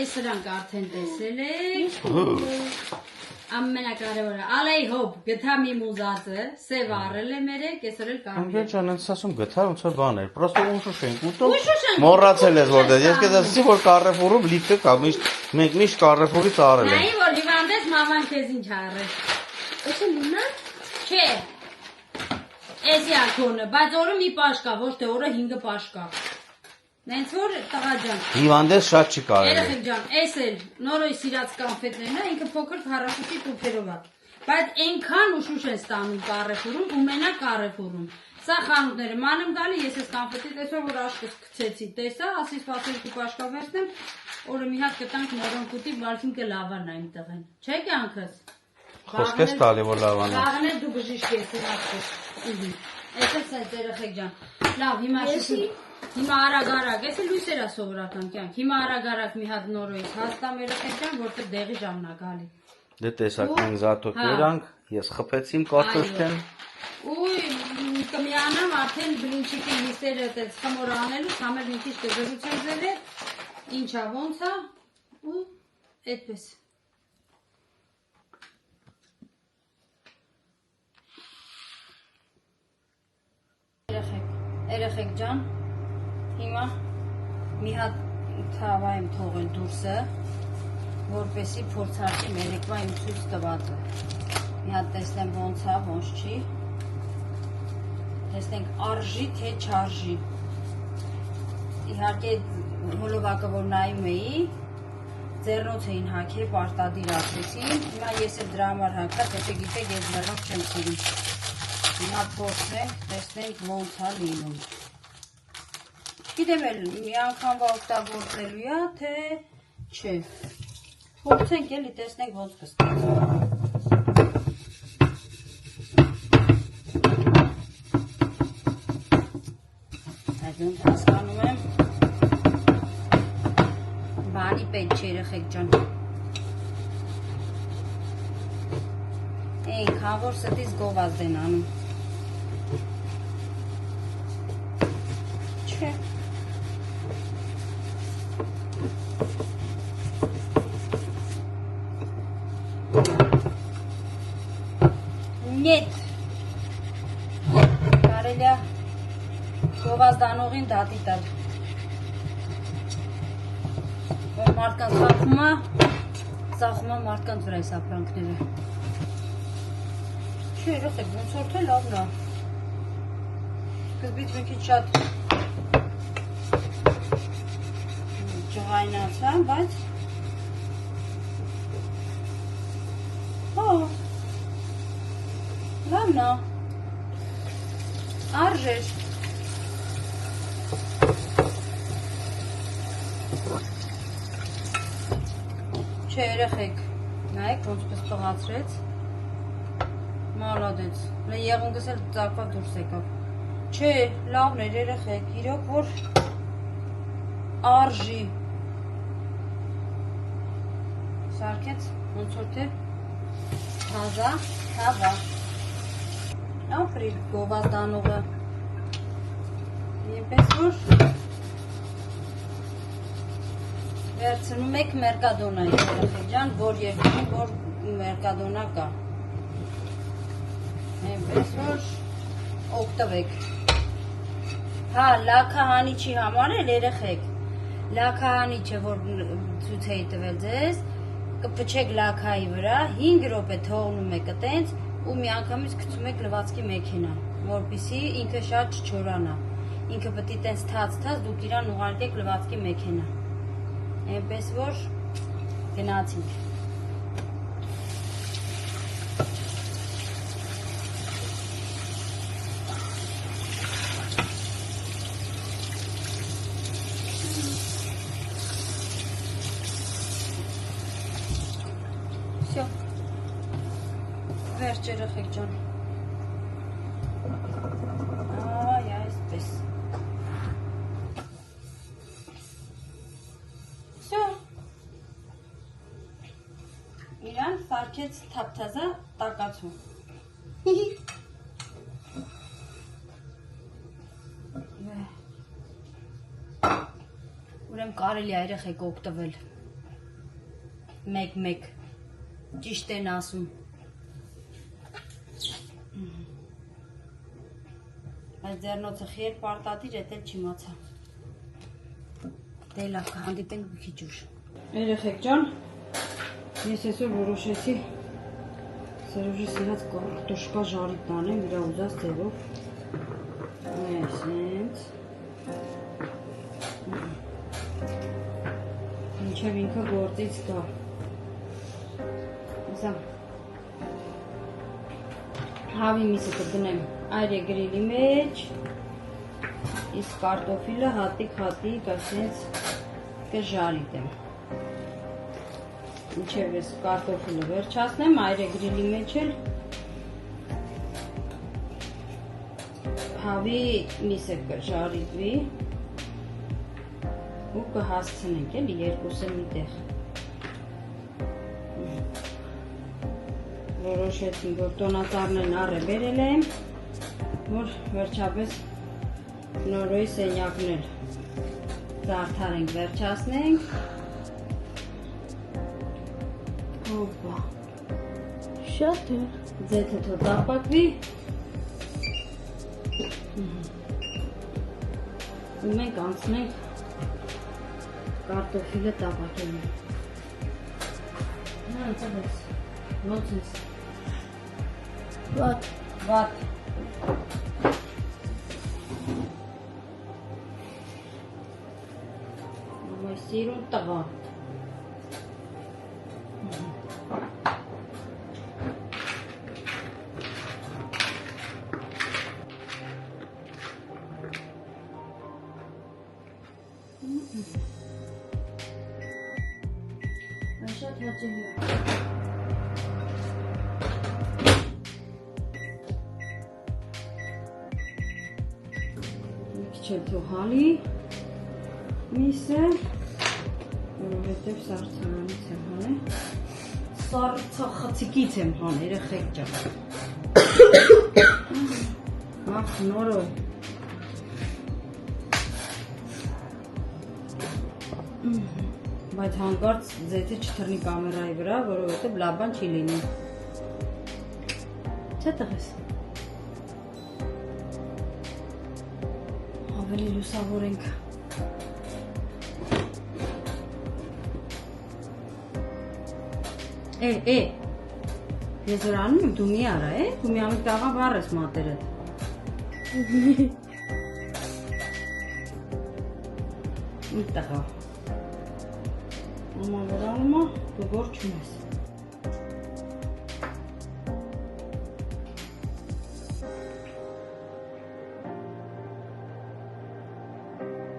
Էս սրանք արդեն տեսել եք։ Ամենակարևորը, ալեյ հոբ, գտա մի մուզածը, սև առել է մերեք, այսօր էլ կարմիր։ Անկել ջան, ինձ ասում գտա ոնց որ բան էր։ Պրոստո ուրիշ ենք ուտում։ Ուրիշ ենք Մոռացել ես որտեղ։ Ես կդասի որ Կարեֆուրում լիքը կա, մենք միշտ Կարեֆուրից առել ենք։ Նայի որ հիվանդես մաման քեզ ինչ առել։ Էսը լիմա։ Չէ։ Էսի ակոնը, բայց օրը մի պաշկա, ոչ թե օրը 5 պաշկա։ Նենց որ տղա ջան։ Հիվանդես շատ չի կարելի։ Երեխեք ջան, էս էլ նորոյ սիրած կոնֆետներն է, ինքը փոքր քառասուտի տուփերով է։ Բայց այնքան ուշուշ են ստանում Կարեֆուրում ու մենակ Կարեֆուրում։ Սա խանութները ման եմ գալի, ես այս կոնֆետի տեսա, որ աշկս գցեցի, տեսա, ասի սպասել 2 պաշկա վերցնեմ, օրը մի հատ կտանք նորոնկուտի բալքինքը լավանա այնտեղ են։ Չէ՞ կյանքս։ Խոսքես տալի որ լավանա։ Լավն է դու բժիշկ ես ուրախ։ Էս էլ սենց երեխեք ջան։ Լավ, հիմա Հիմա արագ, ես էլ լույսեր է սովորական կյանք։ Հիմա արագ մի հատ նորոյից հաստամ երեխեք ջան, որտեղ դեղի ժամն է գալի։ Դե տեսակ մենք զատո կերանք, ես խփեցիմ կարտոշկեն։ Ուй, կմիանամ արդեն բլինչիկի հիսերը այդպես խմոր անելու, համել մի քիչ կզրուցեմ ձեր հետ։ Ինչա, ոնց է։ Ու այդպես։ Երեխեք ջան, հիմա մի հատ թավա եմ թողել դուրսը, որպեսի փորձարկի մերեկվա իմ ցույց տվածը։ Մի հատ տեսնեմ ոնց է, ոնց չի։ Տեսնենք արժի թե չարժի։ Իհարկե հոլովակը որ նայում էի, ձեռնոց էին հագել, պարտադիր ասեցին։ Հիմա ես էլ դրա համար հագա, թե չգիտեք ես ձեռնոց չեմ սիրում։ Հիմա փորձենք, տեսնենք ոնց է լինում։ Գիտեմ էլ մի անգամվա օգտագործելու է, թե չէ։ Փորձենք էլի տեսնենք ոնց կստացվի։ Այսինքն հասկանում եմ բանի պետք չէ երեխեք ջան։ Այնքան որ ստից գովազդ են անում։ Չէ։ Нет. Կարելի է Գովազդանողին դատի տալ։ Որ մարդկանց ծախում է մարդկանց վրա այս ապրանքները։ Չէ, երեխեք, ոնց որ թե լավն է։ Սկզբից մի քիչ շատ ջղայնացա, բայց լավն է։ Արժեր։ Չէ, երեխեք, նայեք, ոնցպես տղացրեց, մալադեց, եղունգս էլ ծակված դուրս եկավ, չէ, լավն էր երեխեք, իրոք որ արժի, սարկեց, ոնց որ թե, հազա, հավա, ապրիր գովազդանողը, այնպես որ, վերցնում եք մերկադոնայի, երեխեք ջան, որ երկրում, որ մերկադոնա կա, այնպես որ օգտվեք, հա, լաքահանիչի համար էլ երեխեք, լաքահանիչը, որ ցույց էի տվել ձեզ, կփչեք լաքայի վրա, 5 րոպե թողնում եք այտենց ու միանգամից գցում եք լվացքի մեքենա, որպեսզի ինքը շատ չչորանա, ինքը պետք է տենց թաց դուք իրան ուղարկեք լվացքի մեքենա, այնպես որ գնացինք։ Վերջ երեխեք ջան, այ այսպես, սո, իրան սարքեց թապթազա տակացու, ուրեմ կարելի է երեխեք օգտվել, մեկ, ճիշտ են ասում, Այս ձեռնոցը խեր պարտադիր էտ էլ չիմացա, դե լավ կհանդիպենք մի քիչ ուշ։ Երեխեք ջան, ես այսօր որոշեցի Սերոժի սիրած կարտոշկա ժարիտ տանեմ իր ուզած ձևով, այսենց, մինչև ինքը գործից կա, հավի միսը կդնեմ այրե գրիլի մեջ, իսկ կարտոֆիլը հատիկ, այսենց կժարիտեմ, մինչև ես կարտոֆիլը վերջացնեմ, այրե գրիլի մեջ էլ հավի միսը կժարիտվի ու կհասցնենք էլի երկուսը միտեղ, որոշեցինք, որ տոնածառներն առը բերել եմ, որ վերջապես նորոյի սենյակն էլ զարդարենք, վերջացնենք, հոպա, շատ է, ձեթը թո տապակվի, ու մենք անցնենք կարտոֆիլը տապակելու, ոնց ես, Վատ։ Ոյ սիրուն տղա։ Շատ հաճելի է։ Չեմ թողալի միսը, որովհետև սարցարանից եմ հանել, սարցախցիկից եմ հանել, երեխեք ջան, ախ նորոյ, բայց հանկարծ ձեթը չթռնի կամերայի վրա, որովհետև լավ բան չի լինի, չէ տղես, ավելի լուսավորենք։ Ես որ անում եմ, դու մի արա, դու մի ամիտ տաղա բառ ես մատերդ։ Մի տաղա։ Աման որ անում է, դու գործում ես։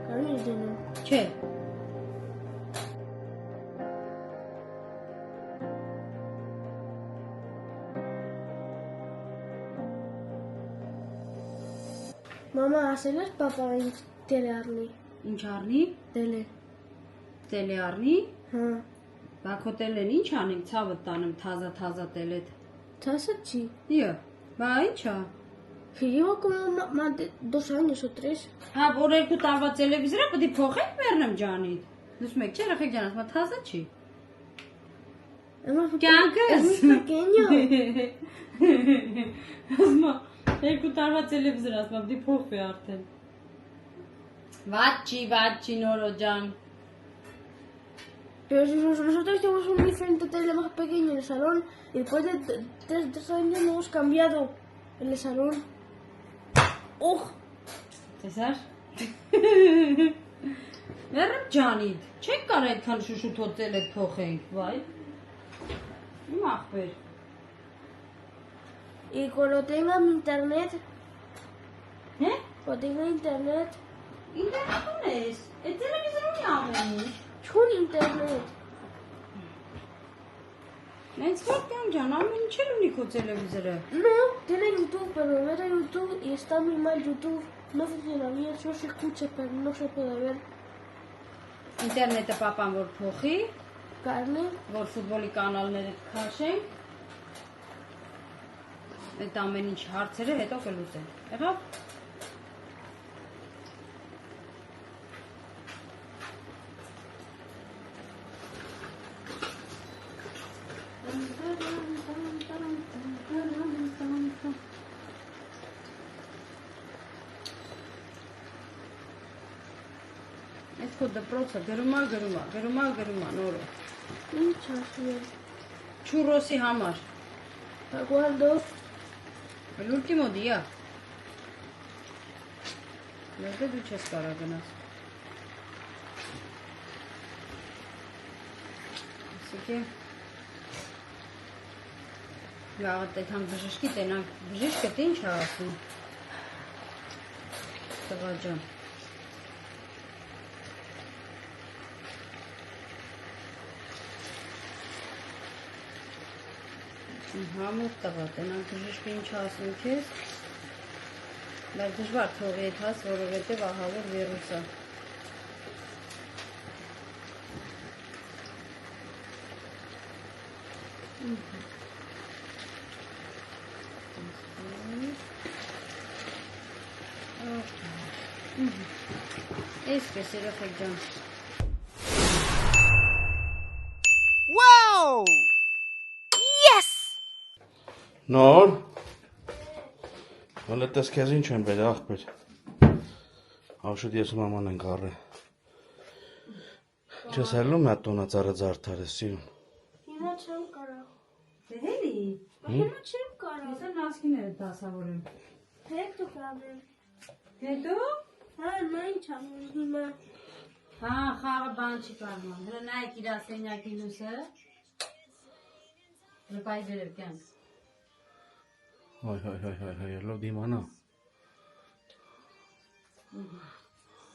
Կարի դնում։ Չէ։ Մամա ասել էր պապային տելե առնի։ Ինչ առնի։ Տելե։ Տելե առնի։ Հա։ Բա քո տելեն ինչ անենք, ցավը տանեմ թազա տելեդ։ Թասը չի։ Իա, բա ինչա։ Ֆիլմը կոմա դոս անես ուտրես։ Հա, որ 2 տարվա տելևիզորը պետք է փոխենք մեռնեմ ջանիդ։ Դուս մեկ չէ, երեխեք ջան, ասма թազա չի։ Կյանքս։ Կենյա։ Ասма 2 տարվա տելևիզոր ասма պետք է փոխվի արդեն։ Վաճի նորո ջան։ Pero nosotros tenemos un diferente tele más pequeño en el salón y después de 3 años no hemos cambiado en el salón. ¡Oh! Տեսար։ Մեռնեմ ջանիդ։ Չեք կարող այդքան շուշուտով տելեդ փոխենք, վայ։ Իմ ախպեր։ Y cuando tenga mi internet, Հե։ cuando tenga internet, Ինտերնետ ունես։ Այդ տելևիզորը ունի ամեն ինչ։ chun internet. Նենց որ կան ջան, ամեն ինչ էլ ունի քո տելևիզորը։ No, tiene YouTube, pero ver a YouTube y está muy mal YouTube. No funciona bien, solo se escucha, pero no se puede ver. Ինտերնետը պապան որ փոխի, Carne, որ ֆուտբոլի կանալները քաշենք։ Այդ ամեն ինչ հարցերը հետո կլուծենք։ Եղավ։ Այս քո դպրոցը գրումա նորը։ hincha, bien. Չուրոսի համար։ ¿Cuándo? El último día. Լեզվե դու չես կարող գնաս։ Ասիկե։ Գաղդ այդքան բժշկի տենանք, բժիշկը թե ինչ ա ասում։ Տղա ջան։ Համոտ տղա, տենանք բժիշկը ինչ ասում քեզ։ Բայց դժվար թողի այդ հաս, որովհետև ահավոր վիրուս է։ Այսպես երեխեք ջան։ Նոր։ Հələ տես քեզ ինչ են բեր ախպեր։ Ավշուտ ես ու մաման ենք առել։ Չես հելում հատ տոնա ծառը զարդարես սիրուն։ Հիմա չեմ կարող։ Դեհելի։ Հիմա չեմ կարող։ Ես նասկիները դասավորեմ։ Հետո կավեմ։ Հետո։ Հա, նա ինչ անում հիմա։ Հա, խաղը բան չի կարման։ Հələ նայեք իր ասենյակի լույսը։ Ռպայ վերև կյանք։ Հայ, լավ դիմանա։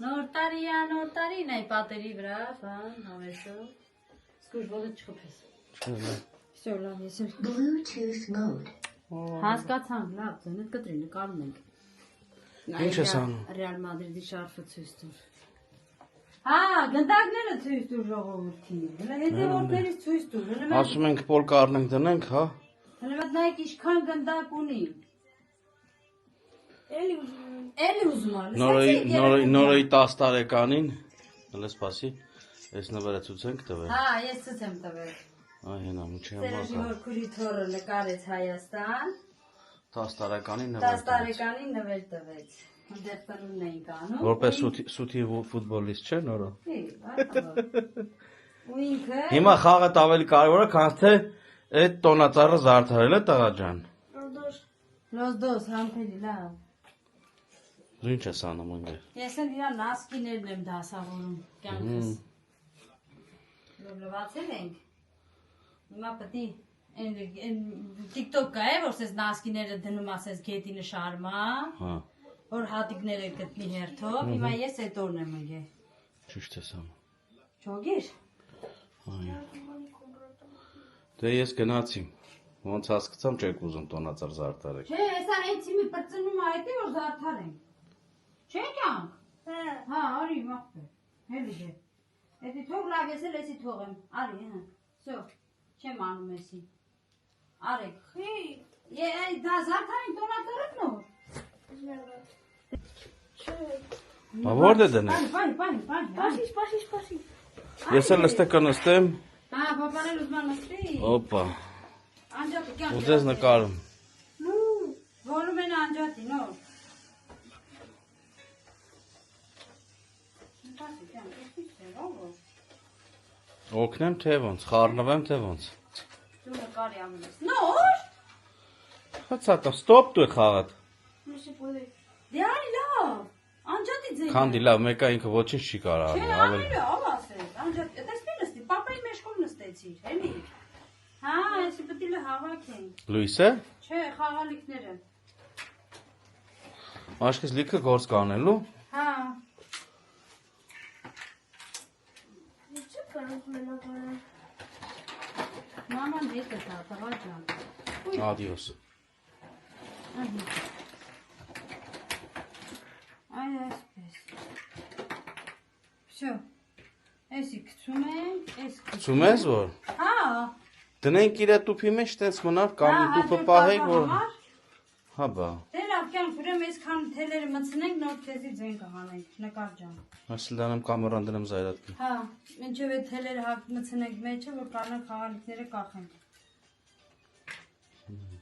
Նոր տարի, նայ պատերի վրա, բան, համեսո։ Սկուր ոտը չխփես։ Всё, լավ, ես եմ։ Bluetooth mode. Հասկացան, լավ, ձենդ կտրի, նկարում ենք։ Ինչ ես անում։ Ռեալ Մադրիդի շարֆը ցույց տուր։ Հա, գնդակները ցույց տուր ժողովրդին։ Հələ հետևորդներից ցույց տուր։ Հələ Ասում ենք պոլկա առնենք դնենք, հա։ Հələ նայեք ինչքան գնդակ ունի։ Էլի ուզում ա։ Նորոյի 10 տարեկանին, հələ սպասի, այս նվերը ցույցենք տվել։ Հա, ես ցույց եմ տվել։ Այ հենա, ինչի Սերժի համար։ Մորքուրի թորը նկարեց Հայաստան, 10 տարեկանին 10 նվեր տվեց։ տարեկանին նվեր տվեց։ Ընդեղ տնումն էինք անում։ Որպես սութի ֆուտբոլիստ չէ նորը։ Ու ինքը Հիմա խաղը ավելի կարևոր է, քան թե այդ տոնածառը զարդարելը տղա ջան։ լոզդոս համբերի լավ։ Դու ինչ ես անում ընկեր։ Ես էլ իրա նասկիներն եմ դասավորում կյանքս։ Լվացել ենք։ Հիմա պետք է TikTok կա է, որ սես նասկիները դնում ասես գետի նշարմա։ Հա։ Որ հատիկները գտնի հերթով, հիմա ես այդ օրն եմ ընկել։ Ճիշտ ես անում։ Չոգիր։ Այո։ Դե ես գնացի։ Ոնց հասկացամ չեք ուզում տոնածառ զարդարեք։ Չէ, հեսա հենց իմի պրծնում այդի որ զարդարենք։ Չէ կյանք։ Հա, արի մախտը։ Հելի դե։ Էդի թող լավ ես էլ էսի թողեմ։ Արի, հա։ Всё։ Չեմ անում էսի։ Արեք։ Դա զարդարին տոնածառը նոր։ Բա որտե դնես։ Պասի։ Ես էլ ստե կնստեմ։ Հա, պապանել ուզման նստի։ Օպա։ Անջատի կյանք։ Ու ձեզ նկարում։ Որում են անջատի, նոր։ Օգնեմ թե ոնց, խառնվեմ թե ոնց։ Դու նկարի անում ես։ Նոր։ Հացատա, ստոպ դու խաղատ։ Դե արի լավ։ Անջատի ձեր։ Քանդի լավ, մեկը ինքը ոչինչ չի կարող Չէ, անել, ավելի ավելի։ լավ ասես։ Անջատի, այդպես նստի, պապայի մեջքով նստեցիր, էլի։ Հա, այսի պետք է հավաքենք։ Լույս է։ Չէ, խաղալիքները։ Աշխես լիքը գործ կանելու։ Հա։ Մաման հետ է դա, տղա ջան։ Ադիոս։ Այ այսպես։ Всё։ Էսի գցում ենք, էս Ցում ես որ։ Հա։ Դնենք իր տուփի մեջ տես մնար կամ տուփը պահեք որ։ Հա բա։ Դե լավ կյանք, ուրեմն այսքան թելերը մտցնենք, նոր քեզի ձեն կհանենք, նկար ջան։ Ասել դանեմ կամերան դնեմ զայրատկի։ Հա, մինչև այդ թելերը մտցնենք մեջը, որ կարողանանք խաղալիքները կախենք։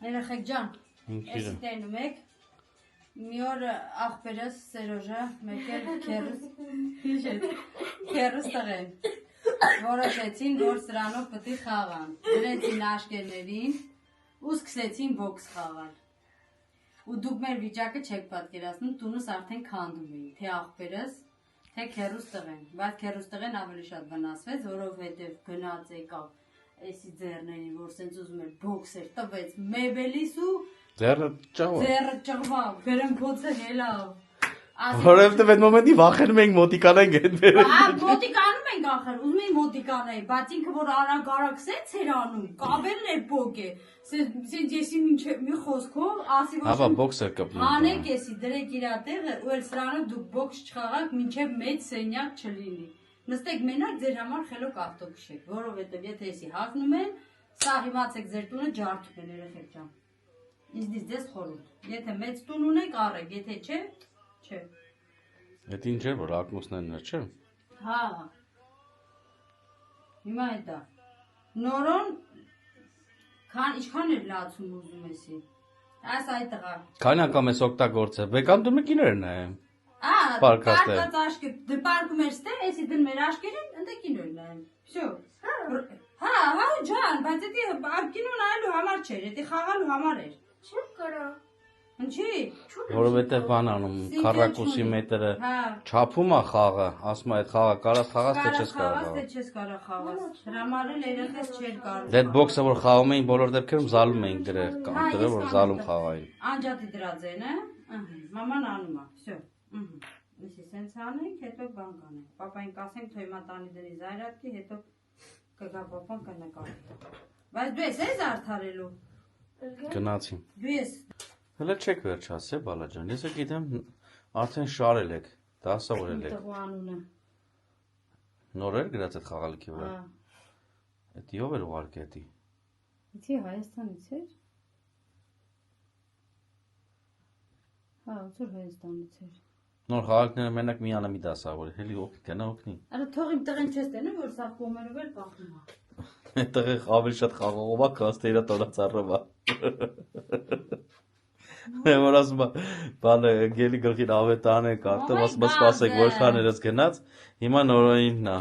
Երեխեք ջան, էսի տենում եք։ Մի օր աղբերս Սերոժը, մեկ էլ քերս տղեն։ Որոշեցին, որ սրանով պետք է խաղան։ Դրեցին աշկերներին ու սկսեցին բոքս խաղալ։ Ու դուք մեր վիճակը չեք պատկերացնում, տունս արդեն քանդում էին, թե աղբերս, թե քերուս տղեն, բայց քերուս տղեն ավելի շատ վնասվեց, որովհետև գնաց եկավ էսի ձեռներին, որ սենց ուզում էր բոքսեր, տվեց մեբելիս ու Ձեռը ճաղով։ ձեռը ճղվավ, գրմփոցը հելավ։ Որովհետև այդ մոմենտի վախենում ենք մոտիկանենք այդ բերել։ Մոտիկանում ենք ախր, ուզում էի մոտիկանայի, բայց ինքը որ արագ սենց էր անում, կաբելն էր բոկ է, սենց եսի մի խոսքով, ասի Հա բա որ բոքսեր կպնում։ հանեք եսի, դրեք իրա տեղը, ու էլ սրանով դուք բոքս չխաղաք, մինչև մեծ սենյակ չլինի։ Նստեք մենակ ձեր համար խելոք ավտո քշեք, որովհետև եթե եսի հագնում են, սա իմացեք ձեր տունը ջարդում են երեխեք ջան։ Իզնից ձեզ խորհուրդ, եթե մեծ տուն ունեք առեք, եթե չէ, չէ։ Այդ ինչ է որ ակմուսներն է, չէ։ Հա։ Հիմա է դա։ Նորոն ինչքան էր լացում ուզում եսի։ Այս այդ տղա։ Քանի անգամ ես օգտագործել, բեկան դու մեկիներն է։ Պարկած աշկը, պարկում էր ստե, եսի դնում էր աշկերին, ընդ կինոն նայում։ Всё։ Հա, ջան, բայց դա կինո նայելու համար չէր, դա խաղալու համար էր։ Չեմ կարա։ Ինչի։ Որովհետև բան անում, քառակուսի մետրը չափում է խաղը, ասում է այդ խաղը կարաս խաղաս թե չես կարող։ Խաղաս թե չես կարող խաղաս։ Հրամարել երեխես չէր կարող։ Դե այդ բոքսը որ խաղում էին բոլոր դեպքերում զալում էին դրել, դրել որ զալում խաղային։ Անջատի դրած են, հա։ Մաման անում է, всё։ Իսկ սենց անենք, հետո բան կանենք։ Պապային կասենք, թող հիմա տանի դրի զայրատկի, հետո կգա պապան կնկարի։ Բայց դու ես արդարելու։ Գնացի։ Դու ես Հələ չեք վերջացե բալա ջան, ես գիտեմ արդեն շարել եք, դասավորել եք։ տղու անունը։ Նոր էր գրած այդ խաղալիքի վրա։ Էդ ով էր ուղարկի էդի։ Իցի Հայաստանից էր։ Հա, ոնց Հայաստանից էր։ Նոր խաղալիքները մենակ մի ալամի դասավորել, հելի գնա օգնի։ Արա թող իմ տղեն չես տենում, որ սա կոմերով էլ կախնում է։ Այդտեղ ավելի շատ խաղողով է, քան իր տոնածառով է։ Որ ասում բանը գելի գլխին ավետան է կարտը, ասում սպասեք որքաներս գնաց, հիմա նորոյինն է։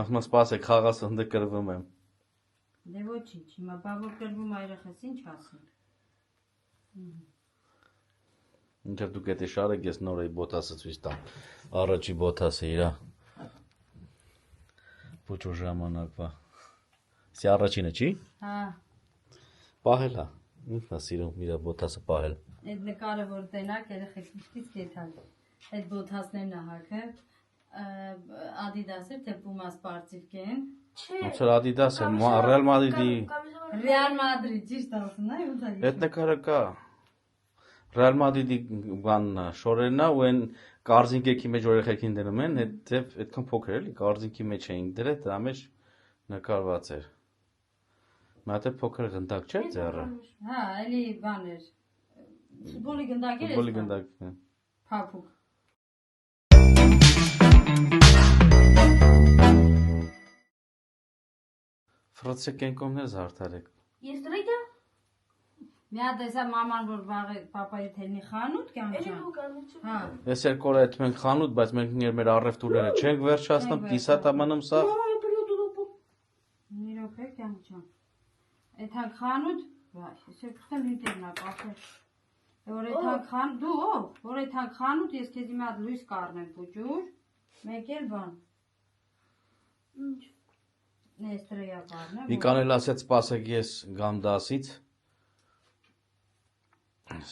Ասում սպասեք խաղաս ընդ կրվում եմ։ Դե ոչինչ, հիմա բավոր կրվում այրախես ինչ ասել։ Ինչև դուք էտի շարեք, ես նոր էի բոթասը ցույց տամ։ Առաջի բոթասը իրա։ Փոչո ժամանակվա։ Սի առաջինը չի։ Հա։ Պահել է։ Ինքն է սիրում իր բոթասը պահել։ Այդ նկարը որ տենակ երեխեք ինչից կեթալ։ Այդ բոթասներն է հագը։ Adidas-ը թե Puma սպարտիվ կեն։ Ոնց որ Adidas է, Real Madrid-ի։ Real Madrid, ճիշտ ասում, այ ոնց է։ Այդ նկարը կա։ Real Madrid-ի բանն է, շորերն է ու այն կարզինկեքի մեջ երեխեքին դնում են, այդքան փոքր էլի, կարզինկի մեջ էին դրել, դրա մեջ նկարված էր։ Մատը փոքր գնդակ չէ ձեռը։ Հա, էլի բան էր։ Ֆուտբոլի գնդակ էր։ Ֆուտբոլի գնդակ։ Փափուկ։ Ֆրոցե կենկոմներ զարդարեք։ Ես դրեյտա։ Մի հատ էսա մաման որ վաղը պապայի թելնի խանութ կյանք։ Հա։ Ես երկու օր այդ մենք խանութ, բայց մենք մեր առևտուրները չենք վերջացնում, կիսատ ամանում սա։ Մի րոպե կյանք։ Այդ հակ խանութ, վայ, ես քսեմ ինտերնա կապե։ Որ այդ հակ խան, դու ով, որ այդ հակ խանութ ես քեզ մի հատ լույս կառնեմ փուճուր, մեկ էլ բան։ Ինչ։ Նեստրեյա կառնեմ։ Իկանել ասեց սպասեք ես գամ դասից։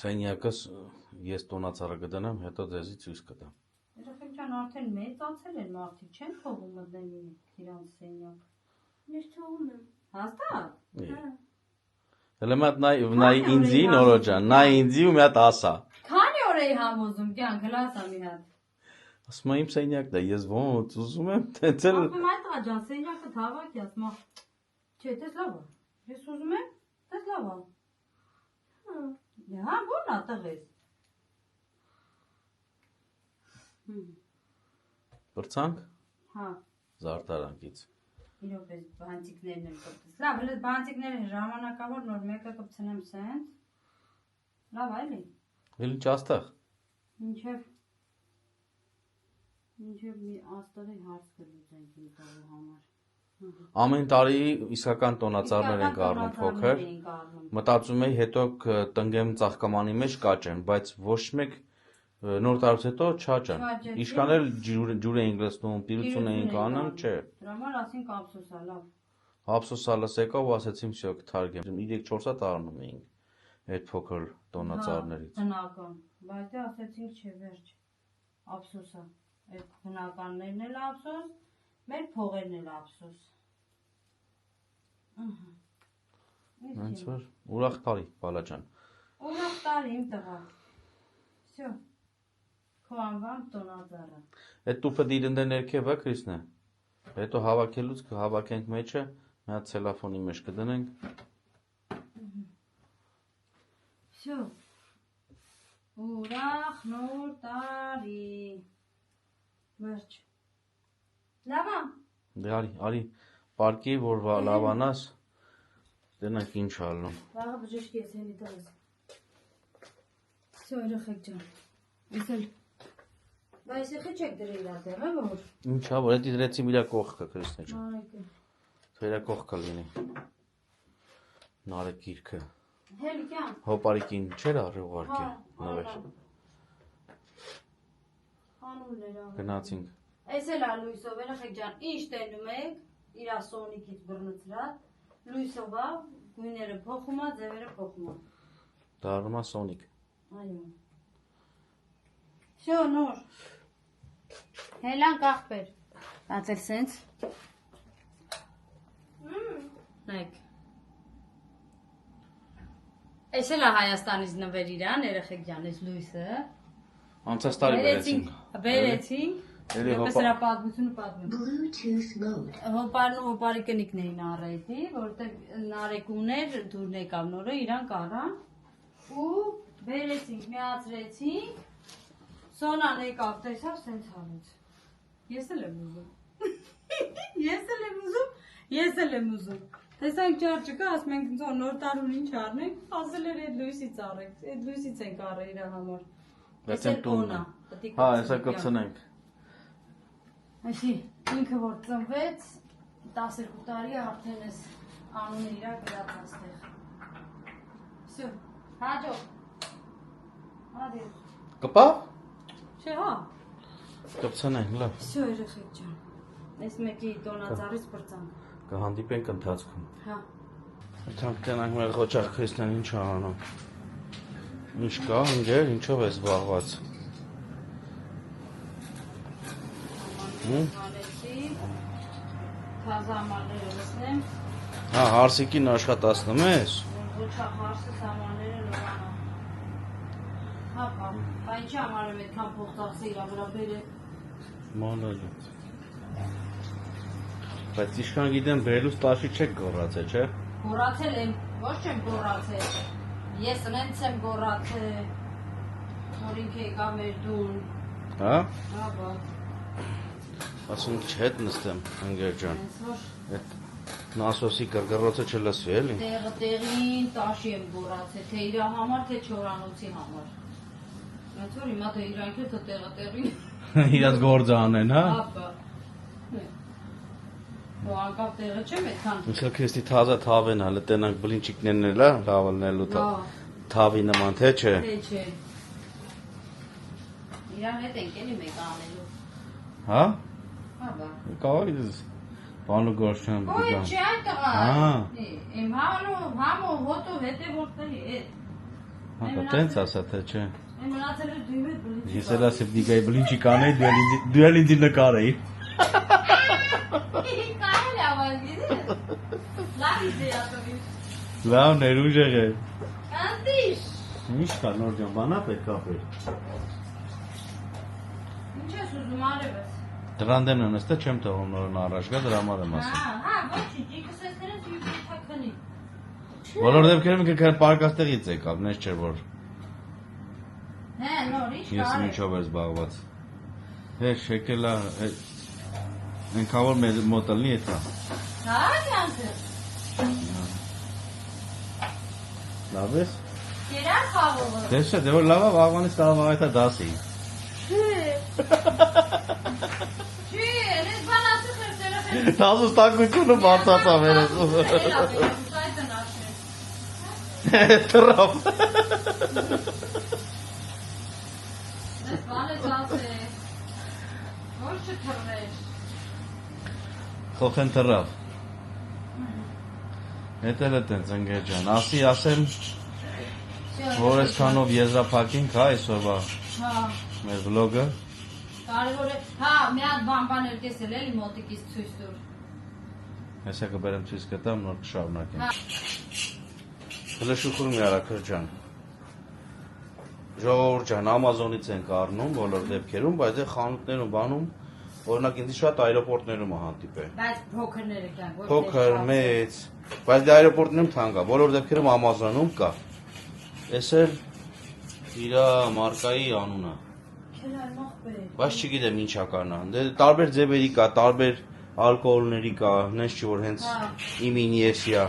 Սենյակս ես տոնածառը կդնեմ, հետո ձեզի ցույց կտամ։ Երեխեք ջան արդեն մեծացել են մարդիկ, չեն թողում մտնեն իրանց սենյակ։ Ես թողում եմ։ Հաստատ։ Հələ մատ նայ ինձի նորո ջան, նայ ինձի ու մի հատ ասա։ Քանի օր էի համոզում կյանք գլասա մի հատ։ Ասում եմ իմ սենյակն է, ես ոնց ուզում եմ, տենցել։ Ասում այդ աջան սենյակը թավակի, ասում եմ, չէ, դες լավ է։ Ես ուզում եմ, դες լավ է։ Հա, ո՞րն է տղես։ Բրցանք։ Հա, Զարդարանքից։ իրոք էս բանտիկներն են կպտես։ Լավ, հենց բանտիկները ժամանակավոր նոր մեկը կպցնեմ սենց։ Լավ այլի։ Էլ ինչ աստեղ։ Մինչև մի աստղի հարց կլուծենք իմ տալու համար։ Ամեն տարի իսկական տոնածառներ են կառնում փոքր։ Մտածում էի հետո տնգեմ ծաղկամանի մեջ կաճեն, բայց ոչ մեկ նոր տարուց հետո չաճան։ Իշքան էլ ջուր էին լցնում, պիրություն էին կանում, չէ։ Դրա համար ասենք ափսոսա, լավ։ Ափսոսա լսեկա ու ասեցին всё կթարգեմ։ 3-4 հատ առնում էինք այդ փոքր տոնածառներից։ Բնական, բայց դե ասեցինք չէ վերջ։ Ափսոսա։ Այդ բնականներն էլ ափսոս, մեր փողերն էլ ափսոս։ Ոնց որ ուրախ տարի, բալաջան։ Ուրախ տարի իմ տղա։ Всё։ Քո անվան տոնածառը։ Այդ տուփը դիրնդե ներքև է Քրիսնե։ Հետո հավաքելուց կհավաքենք մեջը, մի հատ ցելոֆոնի մեջ կդնենք։ Всё։ Ուրախ նոր տարի։ Վերջ։ Լավ է։ Դե արի, պարկի որ լավանաս, դենանք ինչ ալնում։ Վաղը բժշկի ես էլի տալիս։ Всё, երեխեք ջան։ Ես էլ Բայց եղի չեք դրել իրա տեղը, որ։ Ինչա, որ էդի դրեցի իրա կողքը Քրիսնե ջան։ Արեկը։ Իրա կողքը լինի։ Նարեկ գիրքը։ Հելկյան։ Հոպարիկին չէր արի ուղարկի, նվեր։ Անուններ աղ։ Գնացինք։ Էս էլ ա լույսով, երեխեք ջան, ինչ տենում եք, իրա սոնիկից բռնցրած, լույսով ա, գույները փոխում ա, ձևերը փոխում ա։ Դառնում է Սոնիկ։ Այո։ Всё, նոր։ Հելան կախպեր։ Ածել սենց։ Նայք։ Էս էլ ա Հայաստանից նվեր իրան, երեխեք ջան, էս լույսը։ Անցած տարի բերեցինք։ Բերեցինք։ Էլի Ես նրա պատմությունը պատմեմ։ Bluetooth mode. Հոպարն ու հոպարի կնիկն էին առայտի, որտեղ Նարեկ ուներ, դուրն եկավ նորը, իրան կարան ու բերեցինք, միացրեցինք, Սոնան եկավ, տեսավ, սենց հանեց։ Ես էլ եմ ուզում։ Ես էլ եմ ուզում։ Տեսանք ջար չկա, ասում ենք նոր տարուն ինչ առնենք, ասել էր այդ լույսից առեք, այդ լույսից ենք առել իր համար։ Բայց են տունն է։ Հա, հեսա կպցնենք։ Այսի, ինքը որ ծնվեց, 12 տարի արդեն ես անունը իրա գրած աստեղ։ Всё, հաջո։ Ադի։ Կպավ։ Չէ, հա։ Կպցնենք, լավ։ Всё, երեխեք ջան։ Այս մեկի տոնածառից բրծանք։ Կհանդիպենք ընթացքում։ Հա։ Թանք տենանք մեր ղոճախ Քրիստիան ինչ անում։ Ինչ կա, ընկեր, ինչով է զբաղված։ Անեցի, թազամանները լսնեմ, Հա, հարսիկին աշխատացնում ես։ ոչախ հարսը սամանները լողանա։ Հապա, բա ինչի համար եմ այդքան փող ծախսը իրա վրա բերել։ Մանալի։ Բայց իշքան գիտեմ, բերելուց տաշի չեք գոռացել, չէ։ Գոռացել եմ, ոչ չեմ գոռացել։ Ես նենց եմ գոռացել, որ ինքը եկա մեր դուն։ Հա։ Հա, բա, Ասում չհետ նստեմ, ընկեր ջան։ հենց որ Այդ նասոսի գրգռոցը չլսվի էլի։ տեղը տեղին տաշի եմ գոռացել, թե իրա համար, թե չորանոցի համար։ Հենց որ հիմա թե իրանք է, թե տեղը տեղին։ Իրաց գործը անեն, հա։ Հապա։ Ու անկապ տեղը չեմ այդքան։ Ինչա քեստի թազա թավեն հələ տենանք բլինչիկներն էլա, լավալնելու թավի նման թե չէ։ Թե չէ։ Իրան հետ ենք էլի մեկ անելու։ Հա։ Հա բա։ Կարող ես բանու գործ չեմ Ոյ գիտեմ։ չի այդ տղա։ Հա։ Իմ համո հոտո հետևորդների հետ։ Հա, տենց ասա թե չէ։ Եմ մնացել է դու հետ բլինչիկ։ Ես էլա սեպտիկայի բլինչիկ անեի, դու էլ ինձ նկարեի։ Կարել ավագիր։ Լավ իդեա տվի։ Լավ ներուժեղ է։ Անդիշ։ Ինչ կա նոր ջան, բանա պետք է ապեր։ Ինչ ես ուզում արևս։ Դրան դեմն նստե չեմ թողում նորն առաջ գա, դրա համար եմ ասում։ Հա, ոչինչ, ինքս ես նրանց թաքնի։ Բոլոր դեպքերում ինքը պարկաստեղից եկավ, նես չէր որ Հա, նոր ինչ ես կարել։ ինչով էր զբաղված։ Հետ շեկելա, այնքան որ մեր մոտ ելնի էտա։ Հա, կյանքը։ Լավ ես։ Կերար խաղողը։ Դե չէ, դե որ լավ է, վաղվանից կարող է դա դասի։ Չի, ես բան ասում եմ երեխեք։ Տազուս տակությունը բացածա վերես։ Տրավ։ Ես բան ես ասել։ Ոչ չթռվեր։ Խոխեն տրավ։ Հետել է տենց ընգեր ջան, ասի ասեմ, որ այսքանով եզրափակինք, հա, այսօրվա Հա, մեր վլոգը։ կարևոր է։ Հա, մի հատ բան էր տեսել էլի մոտիկից ցույց տուր։ Հեսա կբերեմ ցույց կտամ, նոր կշարունակենք։ Հա։ Հլշուխուրում յարա քրջան։ Ժողովուրդ ջան, Amazon-ից ենք առնում բոլոր դեպքերում, բայց այդ խանութներում բանում, օրինակ ինձ շատ այրոպորտներում է հանդիպել։ Բայց փոքրները կան, ոչ թե Փոքր, մեծ, բայց դե այրոպորտներում թանկ է, բոլոր դեպքերում Amazon-ում կա։ Էս էլ իր մարկայի անունը։ Քելար մախբեր։ Բայց չգիտեմ ինչա կանա։ Դե տարբեր ձևերի կա, տարբեր ալկոհոլների կա, նես չի որ հենց Հա։ իմինիեսիա։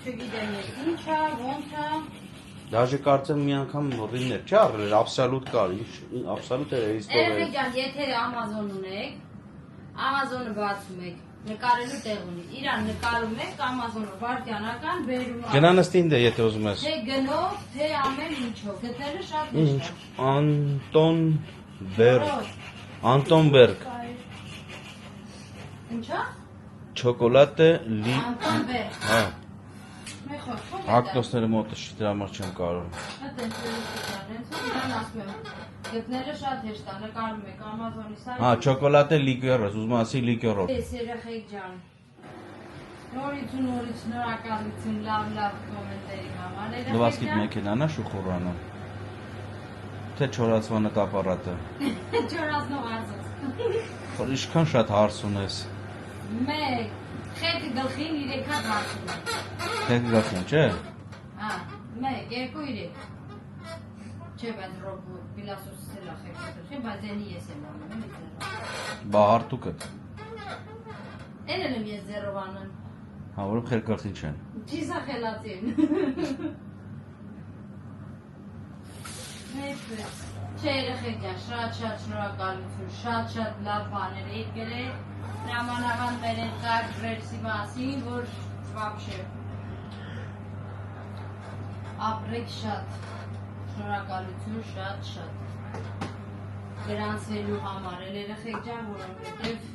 Չգիտեմ ես ինչա, ոնց է։ Դաժե կարծեմ մի անգամ ռիններ չի առել, աբսոլյուտ կար, ինչ աբսոլյուտ էր Երեխեք իստորիա։ ջան, եթե Amazon ունեք, Amazon-ը բացում եք, նկարելու տեղ ունի։ Իրան նկարում եք Amazon-ը վարդյանական բերում։ Գնա նստին դե եթե ուզում ես։ Թե գնով, թե ամեն ինչով, գտնելը շատ Ինչ հեշտ է։ Անտոնբերգ Ինչա։ չոկոլադե լի Անտոնբեր։ հա Մեխո, փոքր։ ակտոսները մոտը չի դրա համար չեմ կարող։ Այդ են իրան ասում եմ։ Գտնելը շատ հեշտ է, նկարում եք Amazon-ի սայթ։ Հա չոկոլադե լիկյորը, ուզում ասի լիկյորով։ Ես երեխեք ջան։ Նորից ու նորից շնորհակալություն լավ կոմենտերի համար։ Լվասկիտ մեքենան է շուխուրանը։ Թե չորացվանը կապարատը։ Չորացնող արծոց։ Որ ինչքան շատ հարց ունես։ Մեկ, խետի գլխին 3 հատ հարցում է։ Թե գախին, չէ։ Հա, մեկ, 2-3։ Չէ, բայց ռոբու պիլասուսս էլ ախեք չէ, բայց ենի ես եմ անում, Բա հարթուկը։ Են եմ ես ձերով անն։ Հա, որում խելքարթին չեն։ Չի սա խելացին։ Չէ, երեխեք ջան, շատ շնորհակալություն, շատ լավ բաներ եք գրել, հրամանական բերել կար ռելսի մասին, որ վաբշե ապրեք շատ, շնորհակալություն շատ գրանցվելու համար էլ երեխեք ջան, որովհետև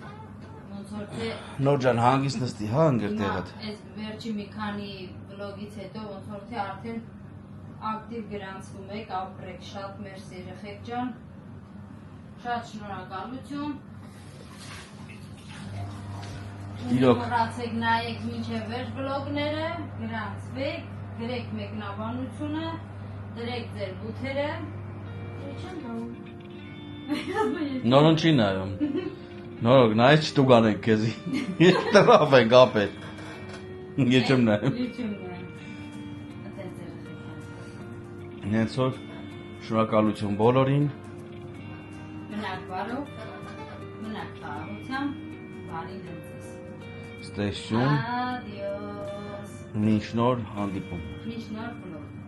ոնց որ թե Նոր ջան, հանգիստ նստի, հա, ընկերտեղդ։ այս վերջի մի քանի վլոգից հետո ոնց որ թե արդեն ակտիվ գրանցվում եք, ապրեք շատ, մերսի երեխեք ջան, շատ շնորհակալություն։ Իրոք։ Մոռացեք նայեք մինչև վերջ վլոգները, գրանցվեք, գրեք մեկնաբանությունը, դրեք ձեր բութերը։ Նորոն չի նայում։ Նորոք, նայեց չտուգանեք քեզի։ Ես տրավ ենք ապել։ Ես չեմ նայում։ Նենց որ շնորհակալություն բոլորին։ Մնաք բարով, մնաք խաղաղությամբ, բարի դեպս։ Ստեսյուն, Adios։ մինչ նոր հանդիպում։ Մինչ նոր վլոգ։